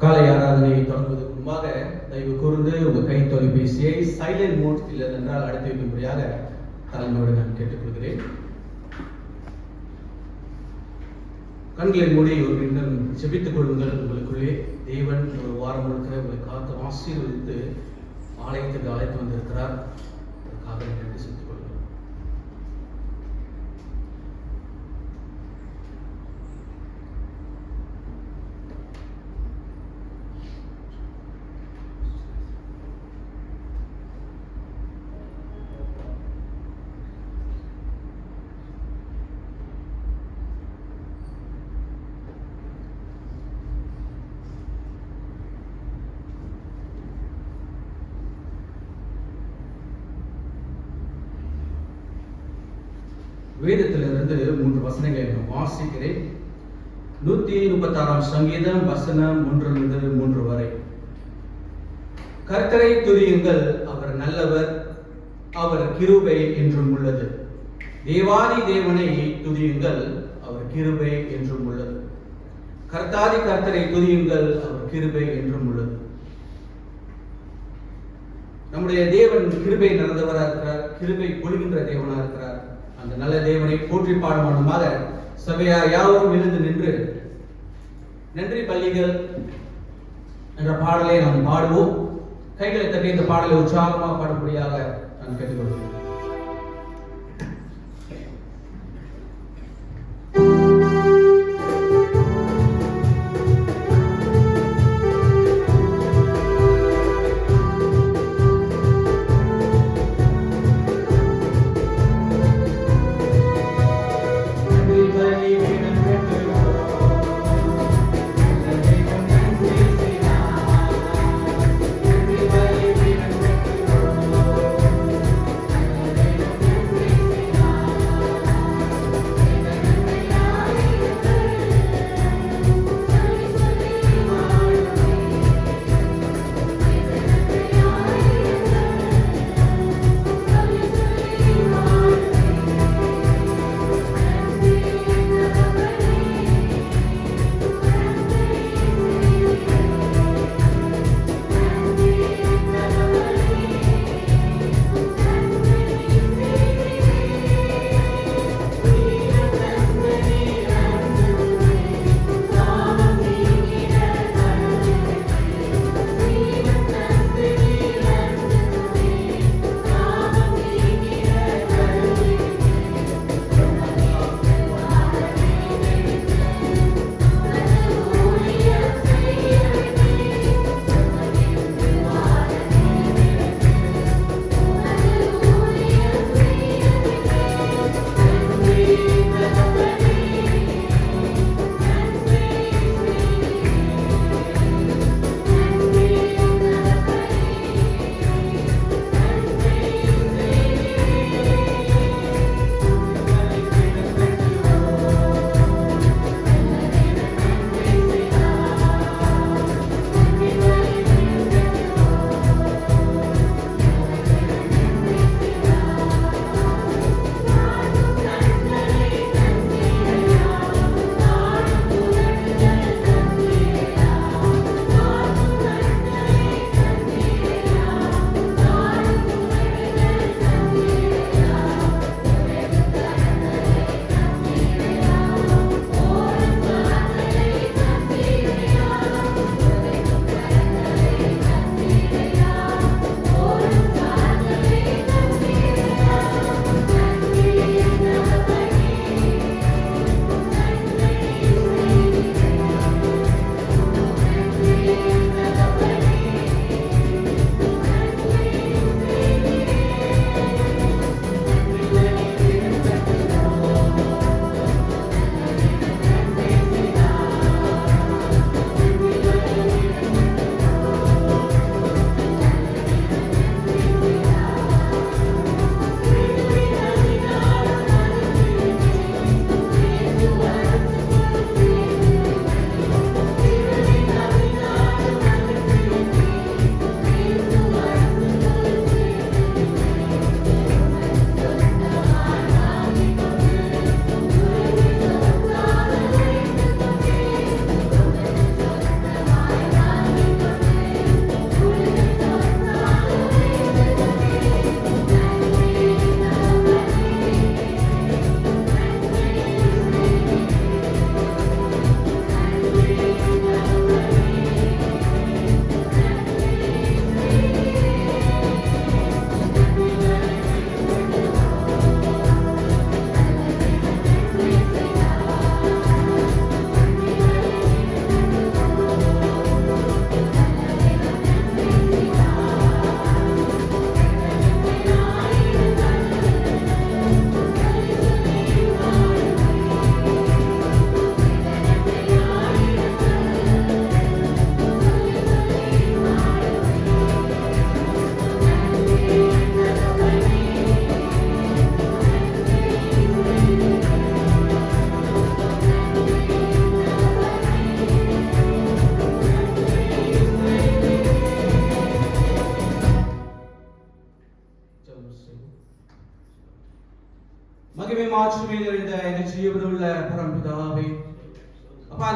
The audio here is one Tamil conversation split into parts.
காலை ஆராதனையை தொடங்குவதற்கு முன்பாக தயவு கூர்ந்து உங்கள் கை தொலைபேசியை சைலண்ட் மோட் இல்லை என்றால் அடைத்து வைக்கும்படியாக தலைமையோடு நான் கேட்டுக்கொள்கிறேன். கண்களை மூடி ஒரு நிமிடம் ஜெபித்துக் கொள்ளுங்கள். உங்களுக்குள்ளே தேவன் ஒரு வாரம் முழுக்க உங்களை காத்து ஆசீர்வதித்து ஆலயத்துக்கு அழைத்து வந்திருக்கிறார். அதற்காக நன்றி செலுத்திக் கொள்ளுங்கள். வேதத்திலிருந்து 3 வசனங்களை நான் வாசிக்கிறேன். 136 சங்கீதம் வசனம் 1-3 வரை. கர்த்தரை துதியுங்கள், அவர் நல்லவர், அவர் கிருபை என்றும் உள்ளது. தேவாதி தேவனை துதியுங்கள், அவர் கிருபை என்றும் உள்ளது. கர்த்தாதி கர்த்தரை துதியுங்கள், அவர் கிருபை என்றும் உள்ளது. நம்முடைய தேவன் கிருபை நிறைந்தவராக இருக்கிறார், கிருபை பொழிகின்ற தேவனாக இருக்கிறார். அந்த நல்ல தேவனை போற்றி பாடுமானமாக சபையார் யாவரும் எழுந்து நின்று நன்றி பள்ளிகள் என்ற பாடலை நாம் பாடுவோம். கைகளை தட்டி இந்த பாடலை உற்சாகமாக பாடும்படியாக நான் கேட்டுக்கொள்கிறேன்.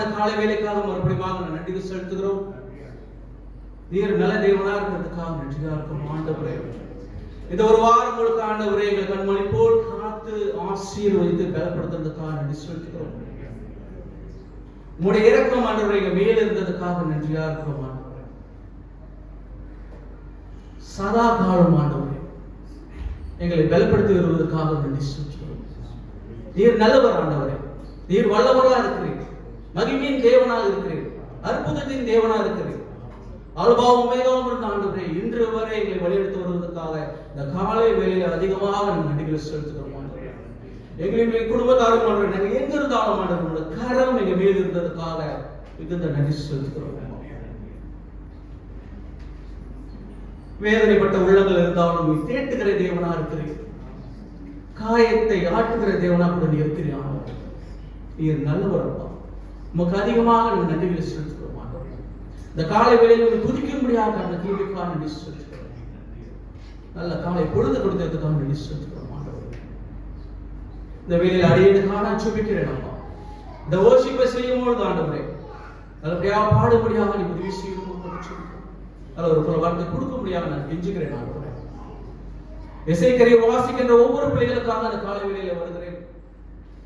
இந்த காலை வேலைக்காக மறுபடியும் நன்றி செலுத்துகிறோம். நீர் நல்ல தேவனா இருக்கிறதுக்காக நன்றியா இருக்கும் ஆண்டவரே. இந்த ஒரு வாரம் உங்களுக்கு ஆண்டவரே எங்களை கண்மணி போல் காத்து ஆசீர்வதித்து பலப்படுத்துறதுக்காக நன்றி செலுத்துகிறோம். உங்களுடைய இரக்கம் ஆண்டவரே எங்க மேல் இருந்ததுக்காக நன்றியா இருக்கிறோம் ஆண்டவரே. சதா காலம் ஆண்டவரே எங்களை பலப்படுத்தி வருவதற்காக நன்றி செலுத்துகிறோம். நீர் நல்லவர் ஆண்டவரே. நீர் வல்லவராக இருக்கிறீர். மகிமையின் தேவனாக இருக்கிறீர். அற்புதத்தின் தேவனாக இருக்கிறீர். அல்பாவும் உமேகாவும் இருந்த ஆண்டவரே இன்று வரை எங்களை வழிநடத்தி வருவதற்காக இந்த காலை வேளையில் அதிகமாக நன்றிகளை செலுத்துகிறோம் ஆண்டவரே. எங்களுடைய குடும்பத்தாரும் ஆண்டவரே நாங்கள் எங்க இருந்தாலும் ஆண்டவரோட கரம் எங்க மேல் இருந்ததுக்காக மிகுந்த நன்றி செலுத்துகிறோம். வேதனைப்பட்ட உள்ளங்கள் இருந்தாலும் நீ தேட்டுகிற தேவனா இருக்கிறீர். காயத்தை ஆட்டுகிற தேவனா கூட நீ இருக்கிறீர். நீர் நல்லவர் அப்பா. உமக்கு அதிகமாக நன்றிகளை செலுத்துகிறோம். இந்த காலை வேளையில் துதிக்கும்படியாக அந்த கேள்விக்காக நன்றி செலுத்துகிறோம். நல்ல காலை பொழுது கொடுத்ததுக்காக நன்றி செலுத்துகிறோம் ஆண்டவரே. இந்த வேளையில் அடியேனுக்காக நான் ஜெபிக்கிறேன் அப்பா. இந்த வொர்ஷிப்பை செய்யும் பொழுது ஆண்டவரே நல்லபடியாக பாடும்படியாக நீ உதவி செய்யும் நல்ல ஒரு வார்த்தை கொடுக்கும்படியாக நான் கெஞ்சுகிறேன் ஆண்டவரே. இசைக்கருவியை வாசிக்கின்ற ஒவ்வொரு பிள்ளைகளுக்காக அந்த காலை வேளையில் வருகிறேன்.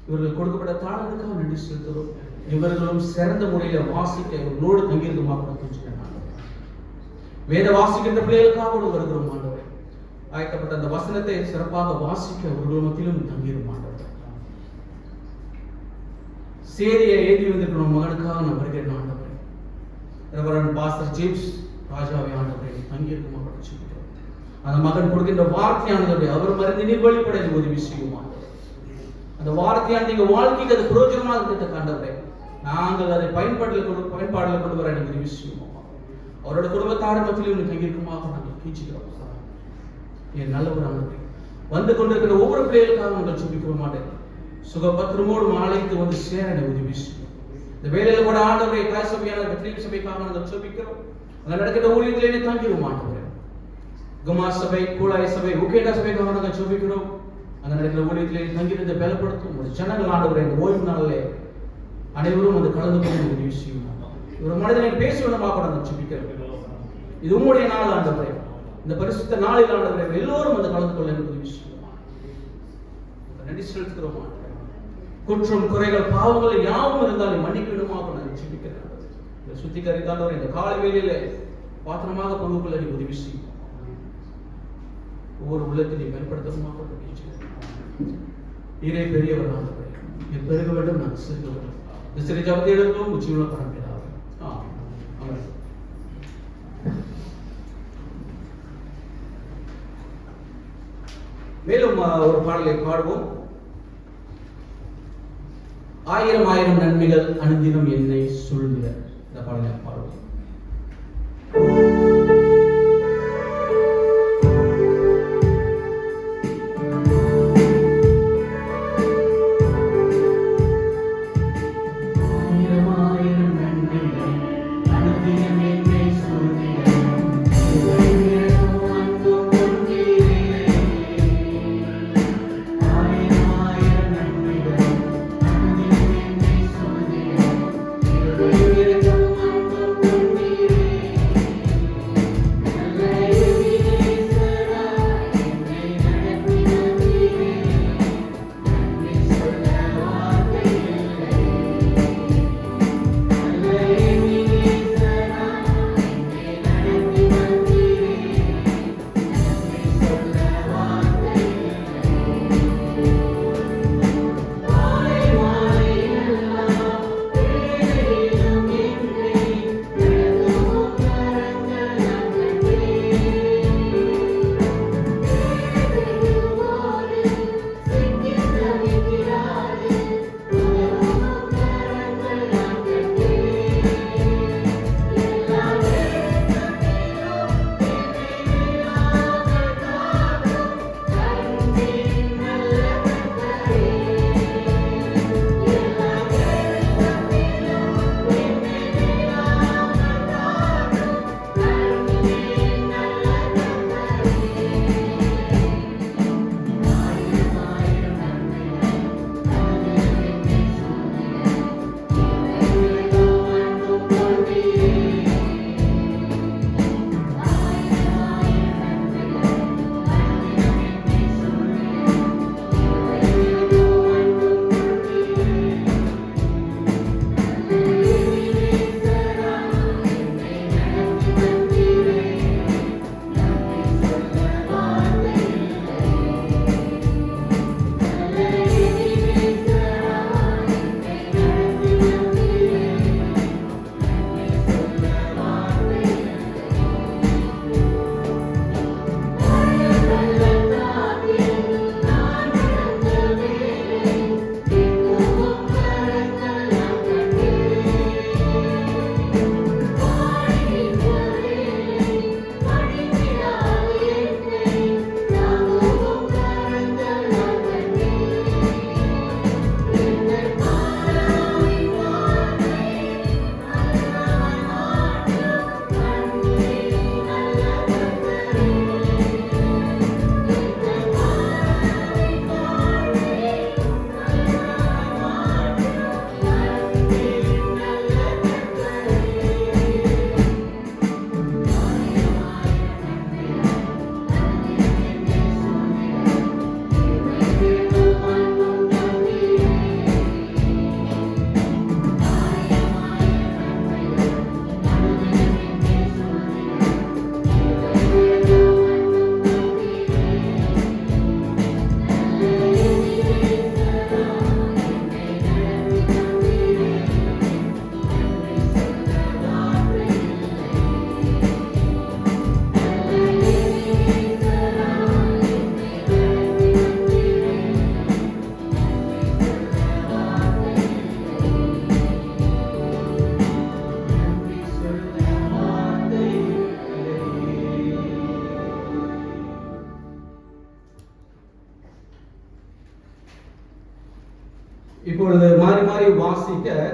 இவர்கள் கொடுக்கப்பட்ட தாளத்துக்காக நன்றி செலுத்துகிறோம். இவர்களும் சிறந்த முறையில வாசிக்க இவர்களோடு தங்கியிருக்குமாக வேத வாசிக்கின்ற பிள்ளைகளுக்காக வருகிறோம் ஆண்டவரே. ஆயத்தப்பட்ட அந்த வசனத்தை சிறப்பாக வாசிக்க அவர்கள் மத்தியிலும் தங்கியிருக்கும் ஆண்டவரே. சேதியை எழுதி வந்திருக்கிற மகனுக்காக நான் வருகிறேன் ஆண்டவரே. ரெவரண்ட் பாஸ்டர் ஜேம்ஸ் ராஜாவை ஆண்டவரே தங்கியிருக்குமாக அந்த மகன் கொடுக்கின்ற வார்த்தையானது அவர் மருந்து நீர் வழிபட உதவி செய்யுமா. அந்த வார்த்தையான நீங்க வாழ்க்கைக்கு அது பிரயோஜனமாக இருக்கிறத ஆண்டவரே நாங்கள் அதை பயன்பாடுல கொண்டு வர எனக்கு உதவி செய்யுமா. அவரோட குடும்பத்தார் மத்தியிலும் தங்கியிருக்குமாக நாங்கள் கீழ்ச்சிக்கிறோம். என் நல்லவர் ஆண்டவரே வந்து கொண்டிருக்கிற ஒவ்வொரு பிள்ளைகளுக்காக நாங்கள் ஜெபிக்க மாட்டேன். சுகபத்திரமோடு அழைத்து வந்து சேர எனக்கு உதவி செய்யும். இந்த வேலையில கூட ஆண்டவரை கிளாஸ் சபையான கத்திரிக்கை சபைக்காக நாங்கள் ஜெபிக்கிறோம். அங்க நடக்கிற ஊழியத்திலே தங்கிடுவோம் ஆண்டவரே. குமா சபை, கூலாய் சபை, உக்கேட்டா சபைக்காக நாங்கள் ஜெபிக்கிறோம். அங்க நடக்கிற ஊழியத்திலே தங்கியிருந்த பலப்படுத்தும் ஒரு ஜனங்கள் ஆண்டவரே இந்த ஓய்வு நாளிலே அனைவரும் வந்து கலந்து கொண்டு உதவி செய்யும். ஒரு மனிதனை பேசுவதமாக நாங்கள் ஜெபிக்கிறோம். இது உங்களுடைய நாள் ஆண்டவரே. இந்த பரிசுத்த நாளில் ஆண்டவரே எல்லோரும் வந்து கலந்து கொள்ள உதவி செய்யும். நன்றி செலுத்துகிறோம். குற்றம் குறைகள் பாவங்கள் யாவும் இருந்தாலும் மன்னிக்கணுமாக நான் ஜெபிக்கிறேன். இந்த சுத்திகரித்தாண்டவர் இந்த காலை வேளையில பாத்திரமாக பங்கு கொள்ள உதவி செய்யும். ஒவ்வொரு உள்ளத்தை பயன்படுத்தணுமாக நீரே பெரியவர் ஆண்டவரே. நீர் பெருக வேண்டும், நான் சிறுக வேண்டும். இந்த சிறு ஜபத்தை எடுக்கும் உச்சியுள்ள பரம்பிடாது. மேலும் ஒரு பாடலை பாடுவோம். ஆயிரம் ஆயிரம் நன்மைகள் அனுதினம் என்னை சூழ்கிற இந்த பாடலை பாடுவோம். Thank you.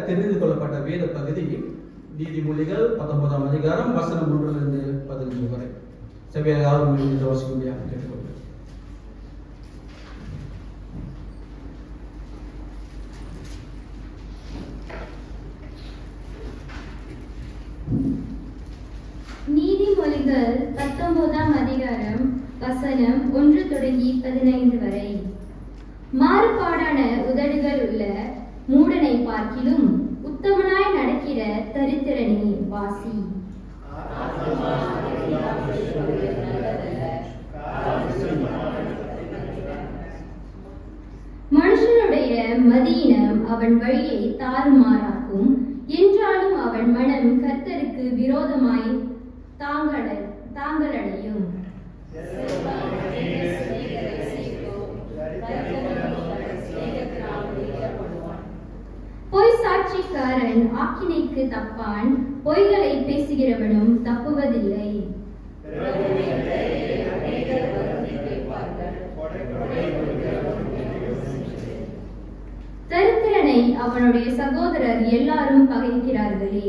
தெரிந்து கொள்ளப்பட்ட வேத பகுதி நீதிமொழிகள் 19ஆம் அதிகாரம் வசனம் 1 15 வரை. சபையார் யாரும் இந்த வாசிக்கும்படியாக கேட்டுக்கொள்கிறேன். நீதிமொழிகள் 19ஆம் அதிகாரம் வசனம் 1 தொடங்கி 15 வரை. மாறுபாடான உதடுகள் உள்ள மூடனை பார்க்கிலும் உத்தமனாய் நடக்கிற தரித்திரனே வாசி. மனுஷனுடைய மதியினம் அவன் வழியை தாறுமாறாக்கும், என்றாலும் அவன் மனம் கர்த்தருக்கு விரோதமாய் தாங்களடையும். பொய் சாட்சிக்காரன் ஆக்கினைக்கு தப்பான், பொய்களை பேசுகிறவனும் தப்புவதில்லை. தரித்திரனை அவனுடைய சகோதரர் எல்லாரும் பகைக்கிறார்களே,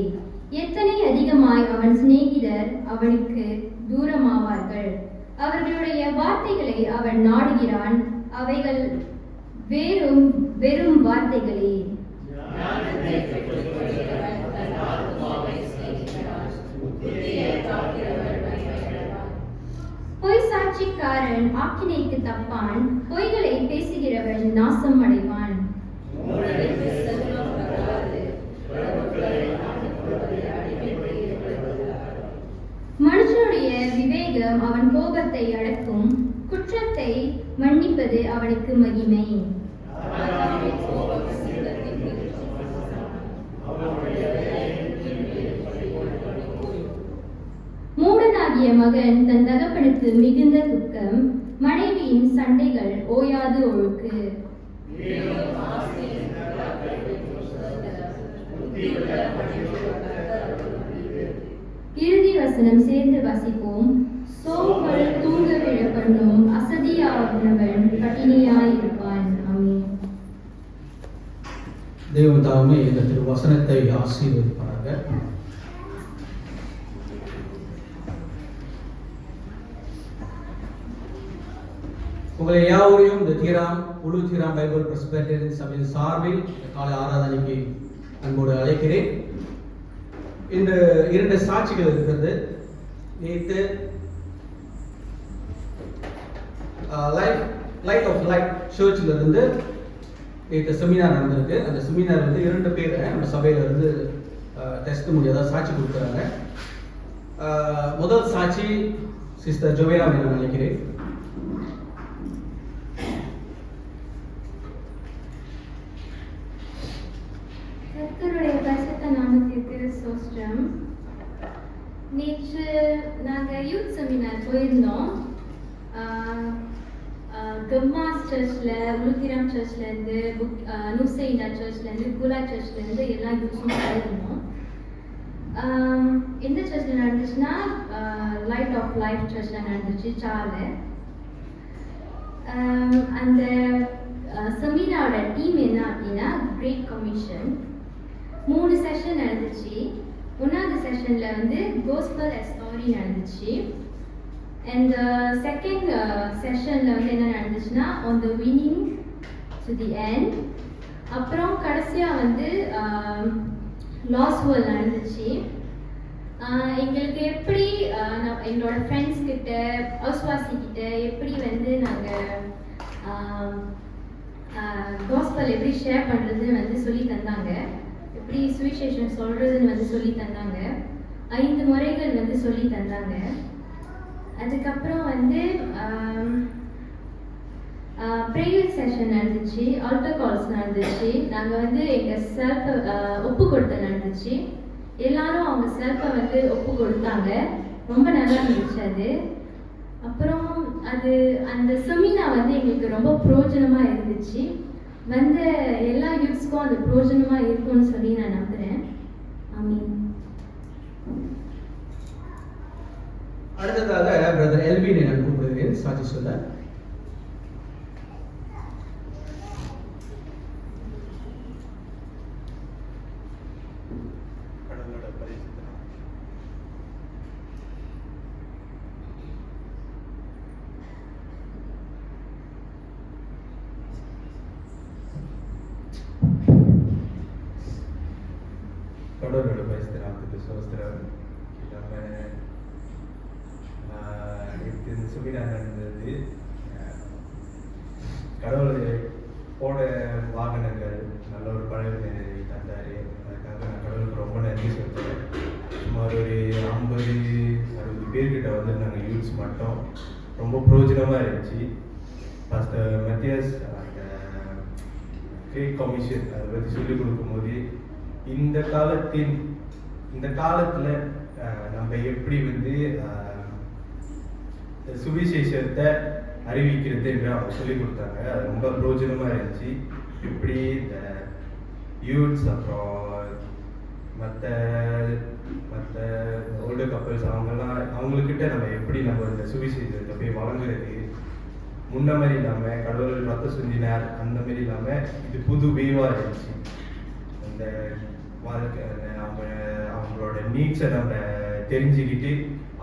எத்தனை அதிகமாய் அவன் சிநேகிதர் அவனுக்கு தூரமாவார்கள். அவர்களுடைய வார்த்தைகளை அவன் நாடுகிறான், அவைகள் வெறும் வார்த்தைகளே. பொய் சாட்சிக்காரன் ஆக்கினைக்கு தப்பான், பொய்களை பேசுகிறவன் நாசம் அடைவான். மனுஷனுடைய விவேகம் அவன் கோபத்தை அடக்கும், குற்றத்தை மன்னிப்பது அவனுக்கு மகிமை. மூடனாகிய மகன் தன் தகப்பனுக்கு மிகுந்த துக்கம், மனைவியின் சண்டைகள் ஓயாது ஒழுக்கு. இறுதி வசனம் சேர்ந்து வாசிப்போம். சோம்பல் தூங்க விழ பண்ணும், அசதியானவன் பட்டினியாய் இருப்பான். ஆமென். தேவன் தாமே இந்த திருவசனத்தை ஆசீர்வதிப்பாராக. உங்களை யாவரையும் இந்த முழு தீராம் பைபிள் பிரஸ்பிட்டரியன் சபையின் சார்பில் காலை ஆராதனைக்கு அன்போடு அழைக்கிறேன். இன்று 2 சாட்சிகள் இருக்கிறது. நேற்று லைட் ஆஃப் லைட் சர்ச்சில் இருந்து நேற்று செமினார் நடந்திருக்கு. அந்த செமினார் வந்து 2 பேர் நம்ம சபையில இருந்து டெஸ்ட் முடியாத சாட்சி கொடுக்குறாங்க. முதல் சாட்சி சிஸ்டர் ஜோவேரா நான் நினைக்கிறேன். நேற்று நாங்கள் யூத் செமினார் போயிருந்தோம். கம்மாஸ் சர்ச்சில், உலுத்திராம் சர்ச்லேருந்து, நூசைண்டா சர்ச்லேருந்து, குலா சர்ச்லேருந்து எல்லா யூத்ஸும் போயிருந்தோம். எந்த சர்ச்சில் நடந்துச்சுன்னா லைட் ஆஃப் லைஃப் சர்ச்சில் நடந்துச்சு, சாலை. அந்த செமினாரோட டீம் என்ன அப்படின்னா கிரேட் கமிஷன். 3 செஷன் நடந்துச்சு. 1வது செஷனில் வந்து கோஸ்பல் அஸ் ஸ்டோரி நடந்துச்சு. அண்ட் செகண்ட் செஷனில் வந்து என்ன நடந்துச்சுன்னா on the winning to the end. அப்புறம் கடைசியாக வந்து லாஸ் வேர்ல்ட் நடந்துச்சு. எங்களுக்கு எப்படி எங்களோட ஃப்ரெண்ட்ஸ் கிட்ட, ஹவுஸ்வாசி கிட்ட எப்படி வந்து நாங்கள் கோஸ்பல் எப்படி ஷேர் பண்ணுறதுன்னு வந்து சொல்லி தந்தாங்க. எப்படி சுவிசேஷன் சொல்கிறதுன்னு வந்து சொல்லி தந்தாங்க. 5 முறைகள் வந்து சொல்லி தந்தாங்க. அதுக்கப்புறம் வந்து ப்ரேயர் செஷன் நடந்துச்சு, ஆல்டர் கால்ஸ் நடந்துச்சு. நாங்கள் வந்து எங்கள் செல்ஃபை ஒப்பு கொடுத்த நடந்துச்சு. எல்லாரும் அவங்க செல்ஃபை வந்து ஒப்பு கொடுத்தாங்க. ரொம்ப நல்லா இருந்துச்சு அது. அப்புறம் அந்த செமினார் வந்து எங்களுக்கு ரொம்ப பிரயோஜனமாக இருந்துச்சு. வந்த எல்லா யூத்ஸ்க்கும் அது பிரயோஜனமாக இருக்கும்னு சொல்லி நான் நம்புகிறேன். ஆமீன். அடுத்ததாக பிரதர் எல்வினை நான் கூப்பிடுகிறேன் சாட்சி சொல்ல. கடவுளோட பரிசுத்த நாமத்துக்கு சோஸ்திரம். நம்ம நேற்று இந்த சுமினா நடந்தது. கடவுள் போட வாகனங்கள் நல்ல ஒரு பழகு தந்தார். அதுக்காக நான் கடவுளுக்கு ரொம்ப நன்றி சொல்கிறேன். சுமார் ஒரு 50-60 பேர்கிட்ட வந்து நாங்கள் யூத்ஸ் மட்டும் ரொம்ப பிரயோஜனமாக இருந்துச்சு. பாஸ்டர் மத்தியாஸ் அந்த கிரேட் கமிஷன் அதை பற்றி சொல்லிக் கொடுக்கும்போது இந்த காலத்தில் நம்ம எப்படி வந்து சுவிசேஷத்தை அறிவிக்கிறது என்று அவங்க சொல்லிக் கொடுத்தாங்க. அது ரொம்ப பிரயோஜனமாக இருந்துச்சு. இப்படி இந்த யூத்ஸ் அப்புறம் மற்ற ஓல்டர் கப்பல்ஸ் அவங்கக்கிட்ட நம்ம எப்படி நம்ம இந்த சுவிசேஷத்தை போய் வழங்குறது, முன்ன மாதிரி இல்லாமல் கடவுள் ரத்த சுந்தினார் அந்த மாதிரி இல்லாமல் இது புது வேவாக இருந்துச்சு. இந்த வாழ்க்கை அவங்களோட நீட்ஸை நம்ம தெரிஞ்சுக்கிட்டு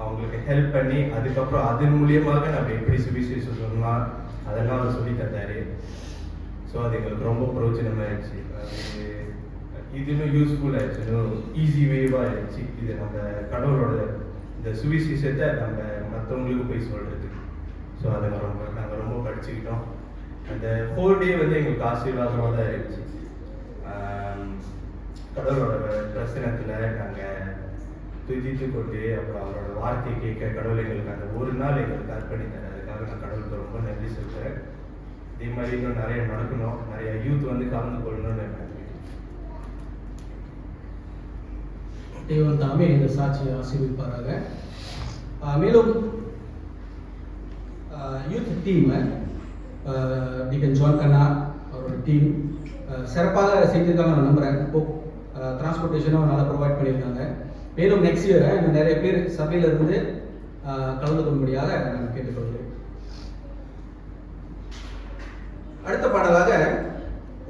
அவங்களுக்கு ஹெல்ப் பண்ணி அதுக்கப்புறம் அதன் மூலியமாக நம்ம எப்படி சுவிசேஷம் சொல்லலாம் அதெல்லாம் அவர் சொல்லி தந்தார். ஸோ அது எங்களுக்கு ரொம்ப பிரயோஜனமாக இருந்துச்சு. இது இன்னும் யூஸ்ஃபுல்லாக இருந்துச்சு, இன்னும் ஈஸி வேவாக இருந்துச்சு. இது நம்ம கடவுளோட இந்த சுவிசேஷத்தை நம்ம மற்றவங்களுக்கு போய் சொல்கிறது. ஸோ அதை நாங்கள் ரொம்ப படிச்சுக்கிட்டோம். அந்த 4 டே வந்து எங்களுக்கு ஆசீர்வாதமாக தான் இருந்துச்சு. கடவுளோட பிரசனத்தில் நாங்கள் துதித்து கொண்டு அப்புறம் அவரோட வார்த்தையை கேட்க கடவுள் எங்களுக்கு அந்த ஒரு நாள் எங்களுக்கு அர்ப்பணி தர. அதுக்காக நான் கடவுளுக்கு ரொம்ப நன்றி சொல்கிறேன். இதே மாதிரி இன்னும் நிறைய நடக்கணும், நிறைய யூத் வந்து கலந்து கொள்ளணும்னு நினைக்கிறேன். தேவன் தாமே இந்த சாட்சியை ஆசீர்வதிப்பாராக. மேலும் யூத் டீம் டிகன் ஜான் கண்ணா அவரோட டீம் சிறப்பாக செஞ்சுருக்காங்க நான் நம்புகிறேன். டிரான்ஸ்போர்ட்டேஷனும் நல்லா ப்ரொவைட் பண்ணியிருக்காங்க. மேலும் நெக்ஸ்ட் இயர் இன்னும் நிறைய பேர் சபையிலிருந்து கலந்து கொள்ளும்படியாக நான் கேட்டுக்கொள்கிறேன். அடுத்த பாடலாக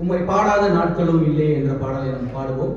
உம்மை பாடாத நாட்களும் இல்லை என்ற பாடலை நாம் பாடுவோம்.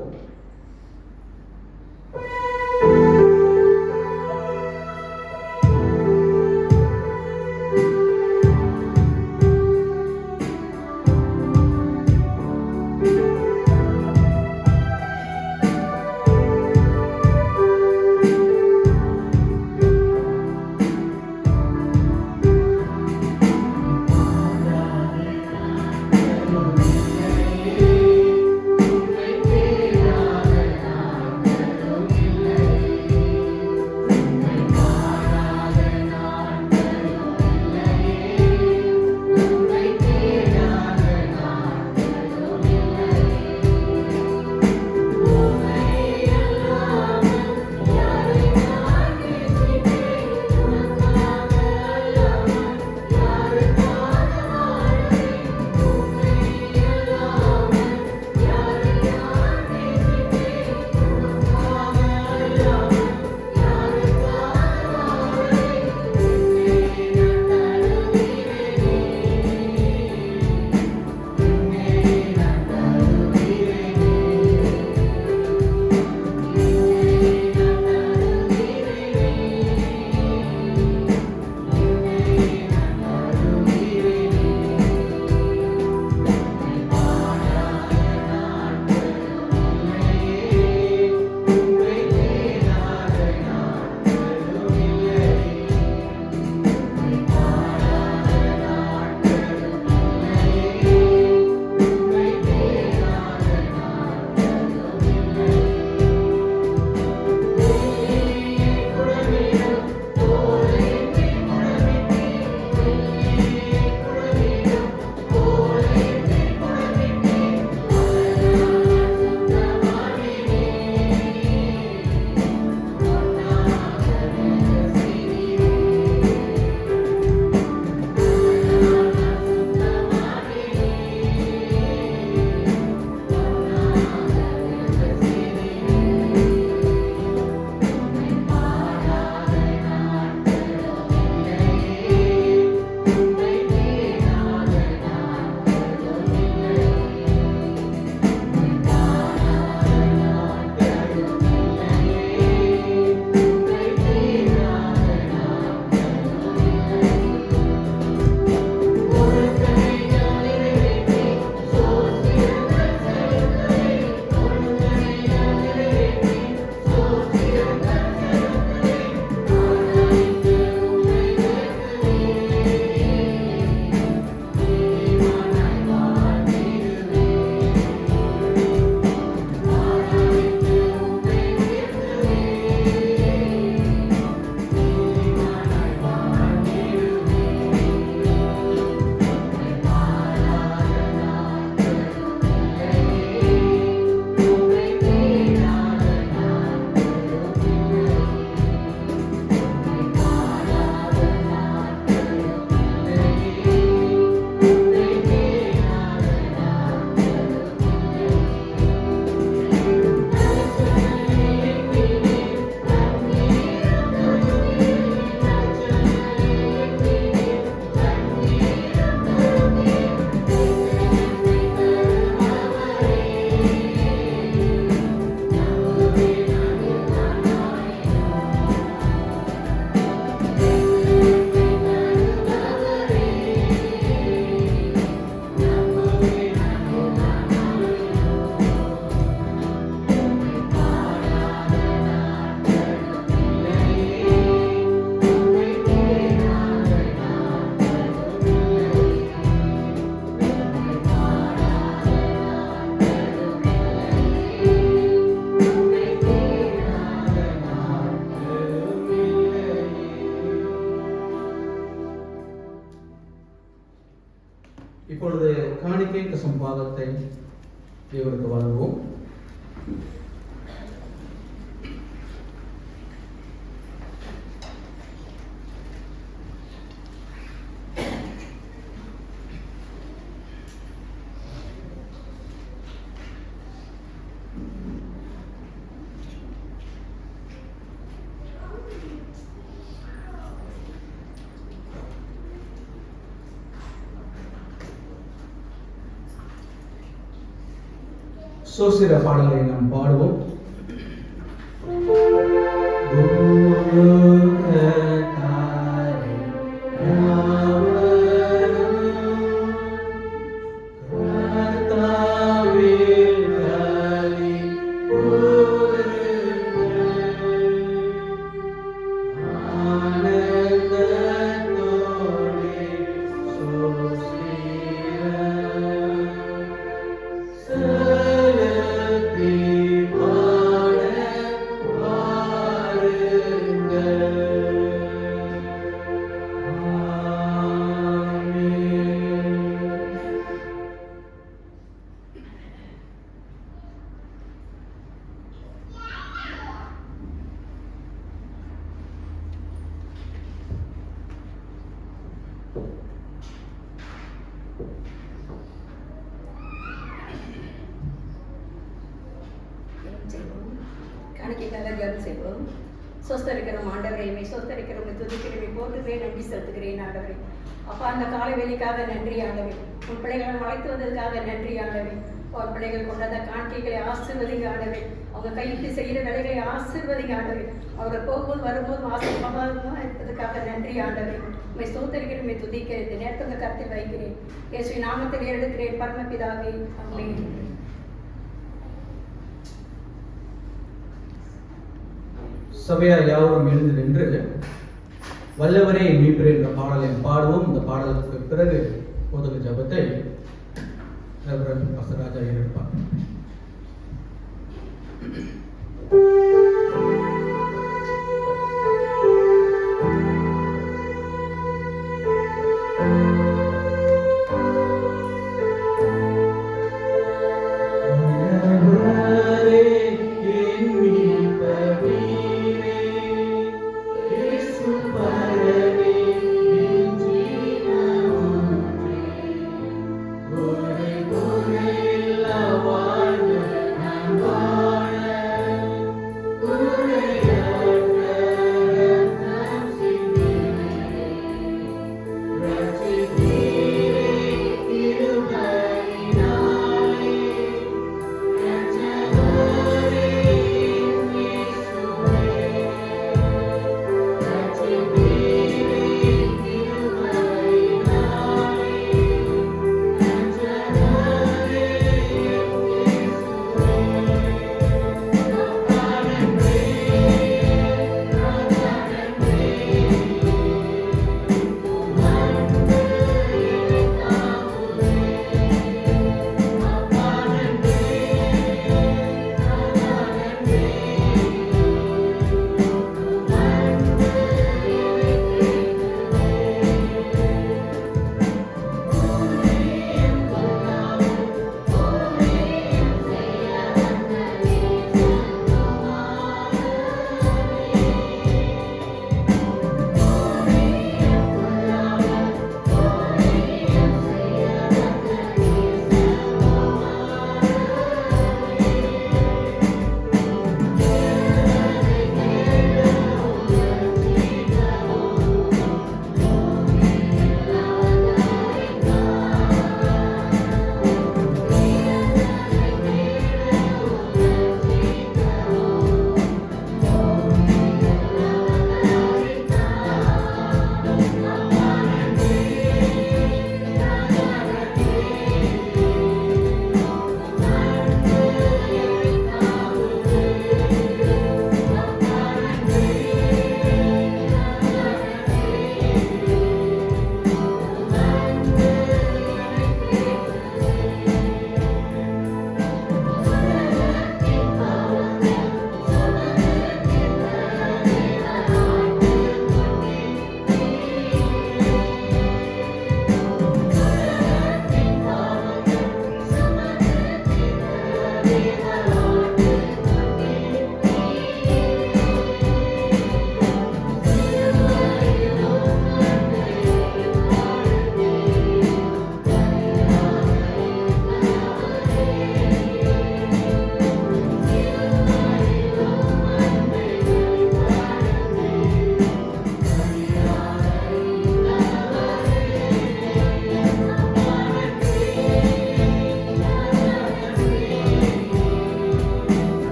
தசம் பாகத்தை தேவனுக்கு வழங்குவோம். சோசிர பாடலை நாம் பாடுவோம். காணிக்கைக்காக ஜெபம் செய்வோம். சொஸ்தரிக்கிறோம் ஆண்டவரே, சொஸ்தரிக்கிறோம், துதிக்கிறோம், போற்றுகிறேன், நன்றி செலுத்துகிறேன் ஆண்டவரே. அப்பா, அந்த காலை வேலைக்காக நன்றி ஆண்டவரே. உன் பிள்ளைகளை அழைத்து வந்ததுக்காக நன்றி ஆண்டவே. உன் பிள்ளைகள் கொண்டாந்த காணிக்கைகளை ஆசீர்வதிங்க ஆண்டவே. அவங்க கையிட்டு செய்கிற வேலைகளை ஆசீர்வதிங்க ஆண்டவே. அவர்கள் போகும்போது வரும்போது ஆசீர்வாதமாக இருப்பதற்காக நன்றி ஆண்டவே. உண்மை ஸ்தோத்திரிக்கிறேன், உண்மை துதிக்கிறேன். இந்த நேரத்தை உங்கள் கருத்தில் வைக்கிறேன். இயேசுவின் நாமத்தில் எடுக்கிறேன் பரமபிதாவே, ஆமென். சபையார் யாவரும் எழுந்து நின்று வல்லவரே மீட்பரே என்ற பாடலை பாடுவோம். இந்த பாடலுக்கு பிறகு போதக ஜபத்தை ராஜா இருப்பார். Wow.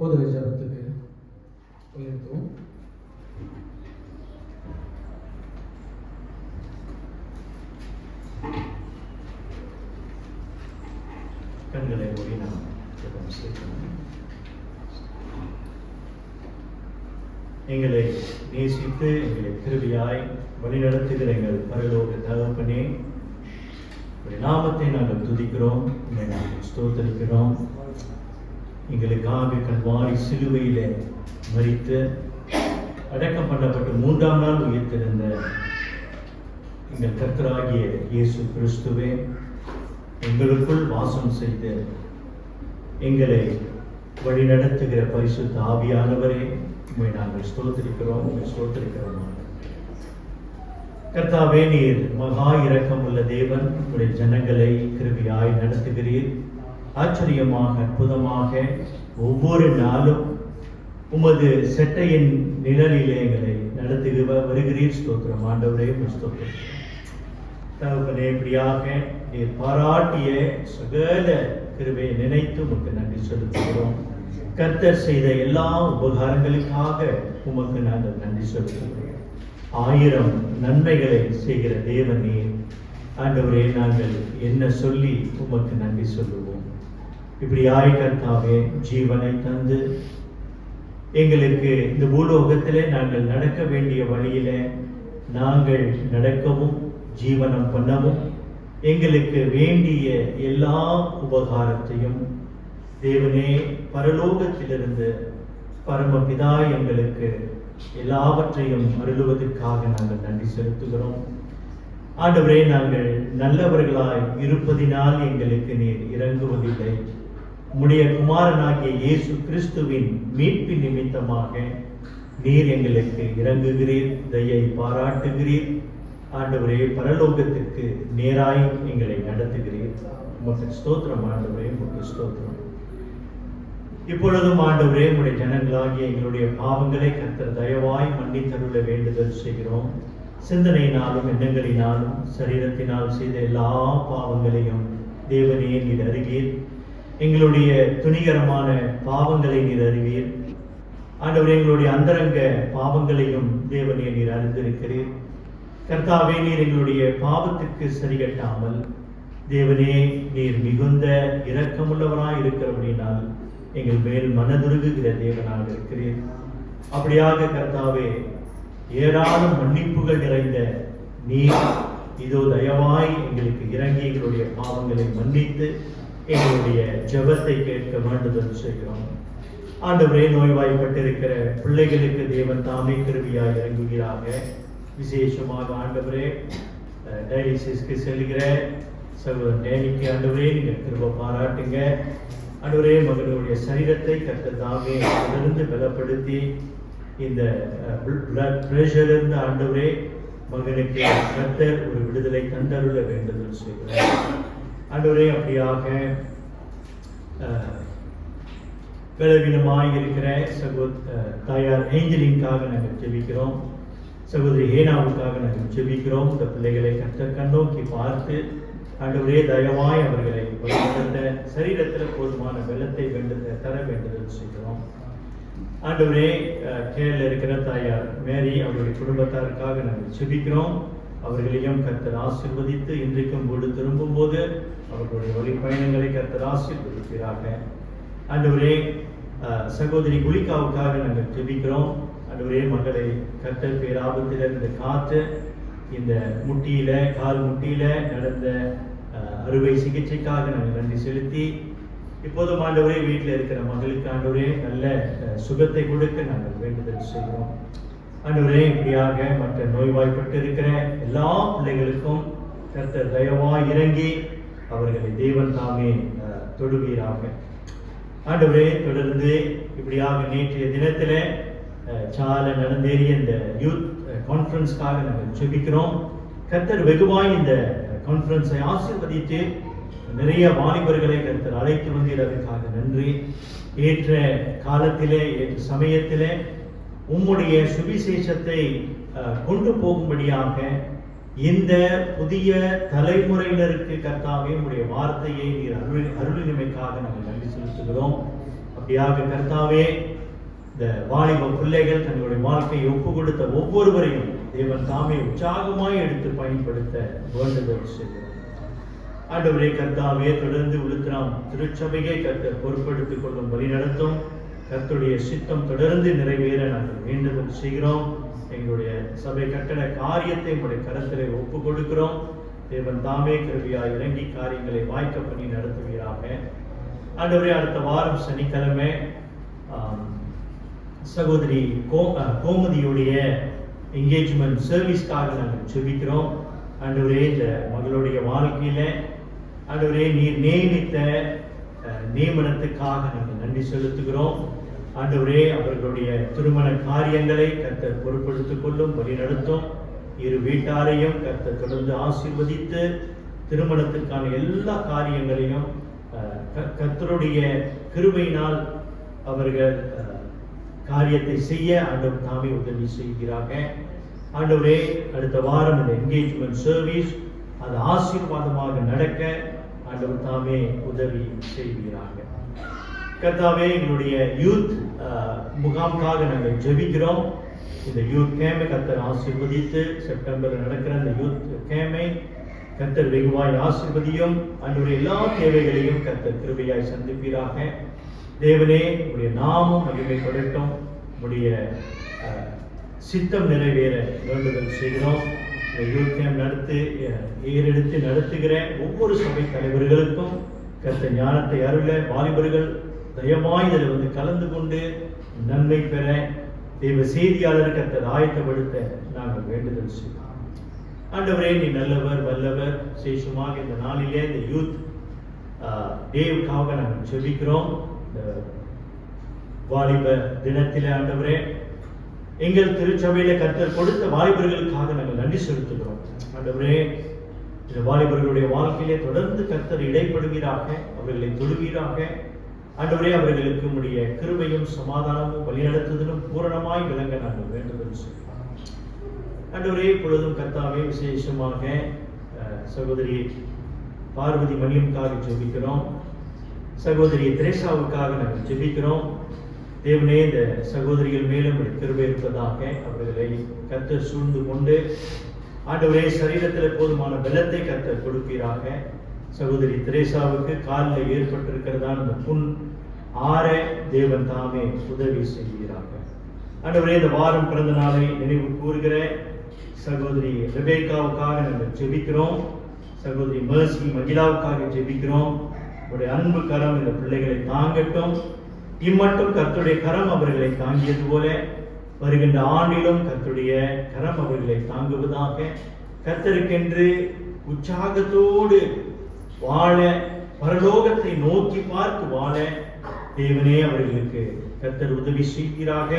போதக ஜபத்துக்கு உயர்த்துவோம். கண்களை மூடி நாம் ஜெபம் செய்வோம். எங்களை நேசித்து எங்களை கிருபையாய் வழிநடத்துகிற எங்கள் பரலோக தகப்பனே, உம்முடைய நாமத்தை நாங்கள் துதிக்கிறோம், உம்மை நாங்கள் ஸ்தோத்திரிக்கிறோம். எங்களுக்காக கல்வாரி சிலுவையிலே மரித்து அடக்கம் பண்ணப்பட்டு 3ஆம் நாள் உயிர்த்தெழுந்த எங்கள் கர்த்தராகிய இயேசு கிறிஸ்துவே, எங்களுக்குள் வாசம் செய்து எங்களை வழிநடத்துகிற பரிசுத்த ஆவியானவரே, உம்மை நாங்கள் ஸ்தோத்திரிக்கிறோம், உம்மை ஸ்தோத்திரிக்கிறோம். கர்த்தாவே, நீர் மகா இரக்கம் உள்ள தேவன், உடைய ஜனங்களை கிருபையாய் நடத்துகிறீர். ஆச்சரியமாக அற்புதமாக ஒவ்வொரு நாளும் உமது செட்டையின் நிழலிலே எங்களை வருகிறீர். ஸ்தோத்திரம் ஆண்டவரே, ஸ்தோத்திரம் தகப்பனே. இப்படியாக நீர் பாராட்டிய சகல கிருபையை நினைத்து உமக்கு நன்றி செலுத்துகிறோம். கர்த்தர் செய்த எல்லா உபகாரங்களுக்காக உமக்கு நாங்கள் நன்றி செலுத்துகிறோம். 1000 நன்மைகளை செய்கிற தேவன் நீர். ஆண்டவரே, நாங்கள் என்ன சொல்லி உமக்கு நன்றி சொல்லுவோம். இப்படியாய் கர்த்தாவே, ஜீவனை தந்து எங்களுக்கு இந்த பூலோகத்திலே நாங்கள் நடக்க வேண்டிய வழியிலே நாங்கள் நடக்கவும் ஜீவனம் பண்ணவும் எங்களுக்கு வேண்டிய எல்லா உபகாரத்தையும் தேவனே பரலோகத்திலிருந்து பரமபிதா எங்களுக்கு எல்லாவற்றையும் அருளுவதற்காக நாங்கள் நன்றி செலுத்துகிறோம். ஆண்டவரே, நாங்கள் நல்லவர்களாய் இருப்பதினால் எங்களுக்கு நீர் இறங்குவதில்லை. உம்முடைய குமாரனாகிய இயேசு கிறிஸ்துவின் மீட்பின் நிமித்தமாக நீர் எங்களுக்கு இறங்குகிறீர், தயை பாராட்டுகிறீர். ஆண்டவரே, பரலோகத்திற்கு நேராய் எங்களை நடத்துகிறீர். உமக்கு ஸ்தோத்திரம் ஆண்டவரே, உமக்கு ஸ்தோத்திரம். இப்பொழுதும் ஆண்டவரே, உம்முடைய ஜனங்களாகிய எங்களுடைய பாவங்களை கர்த்தர் தயவாய் மன்னித்தருள வேண்டுதல் செய்கிறோம். சிந்தனையினாலும் எண்ணங்களினாலும் சரீரத்தினால் செய்த எல்லா பாவங்களையும் தேவனே நீர் அறிவீர். எங்களுடைய துணிகரமான பாவங்களை நீர் அறிவீர். ஆண்டவரே, எங்களுடைய அந்தரங்க பாவங்களையும் தேவனே நீர் அறிந்திருக்கிறீர். கர்த்தாவே, நீர் எங்களுடைய பாவத்துக்கு சரிகட்டாமல் தேவனே நீர் மிகுந்த இரக்கமுள்ளவராய் இருக்கிறபடினால் எங்கள் மேல் மனதுருகுகிற தேவனாக இருக்கிறீர். அப்படியாக கர்த்தாவே, ஏராளம் மன்னிப்புகள் நிறைந்த நீர் இதோ தயவாய் எங்களுக்கு இறங்கி எங்களுடைய பாவங்களை மன்னித்து எங்களுடைய ஜெபத்தை கேட்க வேண்டுதல் செய்கிறோம். ஆண்டவரே, நோய்வாய்ப்பட்டிருக்கிற பிள்ளைகளுக்கு தேவன் தாமே கிருபையாய் இறங்குகிறாக. விசேஷமாக ஆண்டவரே, டயாலிசிஸ்க்கு செல்கிற சகோதரன் டேனிக்கு ஆண்டவரே நீங்கள் கிருபை பாராட்டுங்க. ஆண்டவரே, மகனுடைய சரீரத்தை கர்த்தர் தாமே அதிலிருந்து பலப்படுத்தி இந்த பிளட் பிரஷர் இருந்து ஆண்டவரே மகனுக்கு கர்த்தர் ஒரு விடுதலை தந்தருள வேண்டுதல் செய்கிறார். ஆண்டவரே, அப்படியாக பலவீனமாய் இருக்கிற தாயார் ஏஞ்சலின்காக நாங்கள் ஜெபிக்கிறோம். சகோதரி ஹேனாவுக்காக நாங்கள் ஜெபிக்கிறோம். இந்த பிள்ளைகளை கர்த்தர் கண்ணோக்கி பார்த்து ஆண்டவரே தயவாய் அவர்களை வழிநடத்த சரீரத்தில் போதுமான வெள்ளத்தை தர வேண்டுதல் செய்கிறோம். ஆண்டவரே, கேரள இருக்கிற தாயார் மேரி அவருடைய குடும்பத்தாருக்காக நாங்கள் ஜெபிக்கிறோம். அவர்களையும் கர்த்தர் ஆசீர்வதித்து இன்றைக்கும் வீடு திரும்பும் போது அவர்களுடைய வழி பயணங்களை கர்த்தர் ஆசீர்வதிக்கிறாங்க. ஆண்டவரே, சகோதரி குலிகாவுக்காக நாங்கள் ஜெபிக்கிறோம். ஆண்டவரே, மகளை கர்த்தர் பேராபத்திலிருந்து காத்து இந்த முட்டியில கால் முட்டியில நடந்த அறுவை சிகிச்சைக்காக நாங்கள் நன்றி செலுத்தி இப்போதும் ஆண்டவரே வீட்டில் இருக்கிற மகளுக்கு ஆண்டவரே நல்ல சுகத்தை கொடுக்க நாங்கள் வேண்டுதல் செய்கிறோம். ஆண்டவரே, இப்படியாக மற்ற நோய்வாய்ப்பட்டு இருக்கிற எல்லா பிள்ளைகளுக்கும் கர்த்தர் தயவாய் இறங்கி அவர்களை தேவன் தாமே தொடுவீராக. ஆண்டவரே, தொடர்ந்து இப்படியாக நேற்றைய தினத்தில் சால நடந்தேறிய இந்த யூத் கான்ஃபரன்ஸ்க்காக நாங்கள் ஜெபிக்கிறோம். கர்த்தர் வெகுவாய் இந்த கான்ஃபரன்ஸை ஆசீர்வதித்து நிறைய வாலிபர்களை கர்த்தர் அழைத்து வந்ததற்காக நன்றி. ஏற்ற காலத்திலே ஏற்ற சமயத்திலே உம்முடைய சுவிசேஷத்தை கொண்டு போகும்படியாக இந்த புதிய தலைமுறையினருக்கு கர்த்தாவே உம்முடைய வார்த்தையை நீர் அருளினமைக்காக நாங்கள் நன்றி செலுத்துகிறோம். அப்படியாக கர்த்தாவே இந்த வாலிப பிள்ளைகள் தங்களுடைய வாழ்க்கையை ஒப்பு கொடுத்த ஒவ்வொருவரையும் தேவன் தாமே உற்சாகமாய் எடுத்து பயன்படுத்த வேண்டுதல் செய்கிறோம். ஆண்டவரே கர்த்தாவே, தொடர்ந்து உளுத்திராம் திருச்சபையை கர்த்தர் பொறுப்படுத்திக் கொள்ளும் வழி நடத்தும். கர்த்தருடைய சித்தம் தொடர்ந்து நிறைவேற நாங்கள் வேண்டுதல் செய்கிறோம். எங்களுடைய சபை கட்டண காரியத்தை உங்களுடைய கரத்திலே ஒப்பு கொடுக்கிறோம். தேவன் தாமே கிருபையாய் இறங்கி காரியங்களை வாய்க்க பண்ணி நடத்துவீராக. ஆண்டவரே, அடுத்த வாரம் சனிக்கிழமை சகோதரி கோமதியுடைய என்கேஜ்மெண்ட் சர்வீஸ்க்காக நாங்கள் செபிக்கிறோம். ஆண்டவரே, இந்த மகளுடைய வாழ்க்கையில ஆண்டவரே நீர் நியமித்த நியமனத்துக்காக நாங்கள் நன்றி செலுத்துகிறோம். ஆண்டவரே, அவர்களுடைய திருமண காரியங்களை கர்த்தர் பொறுப்படுத்திக் கொள்ளும், வழிநடத்தும். இரு வீட்டாரையும் கர்த்தர் தொடர்ந்து ஆசீர்வதித்து திருமணத்துக்கான எல்லா காரியங்களையும் கர்த்தருடைய கிருபையினால் அவர்கள் காரியத்தை செய்ய ஆண்டவர் தாமே உதவி செய்கிறாங்க. ஆண்டவரே, அடுத்த வாரம் இந்த என்கேஜ்மெண்ட் சர்வீஸ் அது ஆசீர்வாதமாக நடக்க ஆண்டவர் தாமே உதவி செய்கிறாங்க. கர்த்தாவே, எங்களுடைய யூத் முகாமுக்காக நாங்கள் ஜெபிக்கிறோம். இந்த யூத் கேம்பை கர்த்தர் ஆசீர்வதித்து செப்டம்பரில் நடக்கிற இந்த யூத் கேம்பை கர்த்தர் வெகுவாய் ஆசீர்வதியும். ஆண்டவரே, எல்லா தேவைகளையும் கர்த்தர் கிருபையாய் சந்திப்பீராக. தேவனே, உடைய நாமம் மகிமைப்படட்டும். உடைய சித்தம் நிறைவேற வேண்டுதல் செய்கிறோம். யூத் கேம்ப் ஏறெடுத்து நடத்துகிற ஒவ்வொரு சபை தலைவர்களுக்கும் கர்த்தர் ஞானத்தை அருள, வாலிபர்கள் தயமாய் இதில் வந்து கலந்து கொண்டு நன்மை பெற தேவ செய்தியாளர் கர்த்தர் ஆயத்தப்படுத்த நாங்கள் வேண்டுதல் செய்கிறோம். ஆண்டவரே, நீ நல்லவர் வல்லவர். விசேஷமாக இந்த நாளிலே இந்த யூத் டேவுக்காக நாங்கள் செபிக்கிறோம். இந்த வாலிப தினத்திலே ஆண்டவரே, எங்கள் திருச்சபையில கர்த்தர் கொடுத்த வாலிபர்களுக்காக நாங்கள் நன்றி செலுத்துகிறோம். ஆண்டவரே, இந்த வாலிபர்களுடைய வாழ்க்கையிலே தொடர்ந்து கர்த்தர் இடைப்படுவீராக, அவர்களை தொடுவீராக. ஆண்டவரே, அவர்களுக்கு உடைய கிருபையும் சமாதானமும் வழிநடத்துதலும் பூரணமாய் விளங்க நாங்கள் வேண்டுதல் செய்கிறோம். ஆண்டவரே, இப்பொழுதும் கர்த்தாவே விசேஷமாக சகோதரி பார்வதி மணியம்காக ஜெபிக்கிறோம். சகோதரி திரேசாவுக்காக நாங்கள் ஜெபிக்கிறோம். தேவனே, இந்த சகோதரிகள் மேலும் கிருபை இருப்பதாக அவர்களை கர்த்தர் சூழ்ந்து கொண்டு ஆண்டவரே சரீரத்தில் போதுமான பலத்தை கர்த்தர் கொடுப்பீராக. சகோதரி திரேசாவுக்கு காலில் ஏற்பட்டிருக்கிறதான அந்த புண் ஆற தேவன் தாமே உதவி செய்கிறாங்க. ஆண்டவரே, இந்த வாரம் பிறந்த நாளை நினைவு கூறுகிற சகோதரி ரெபேக்காவுக்காக நாங்கள் ஜெபிக்கிறோம். சகோதரி மர்சி மகிழாவுக்காக ஜெபிக்கிறோம். உடைய அன்பு கரம் இந்த பிள்ளைகளை தாங்கட்டும். இம்மட்டும் கர்த்தருடைய கரம் அவர்களை தாங்கியது போல வருகின்ற ஆண்டிலும் கர்த்தருடைய கரம் அவர்களை தாங்குவதாக. கர்த்தருக்கென்று உற்சாகத்தோடு வாழ, பரலோகத்தை நோக்கி பார்த்து வாழ தேவனே அவர்களுக்கு கர்த்தர் உதவி செய்கிறாக.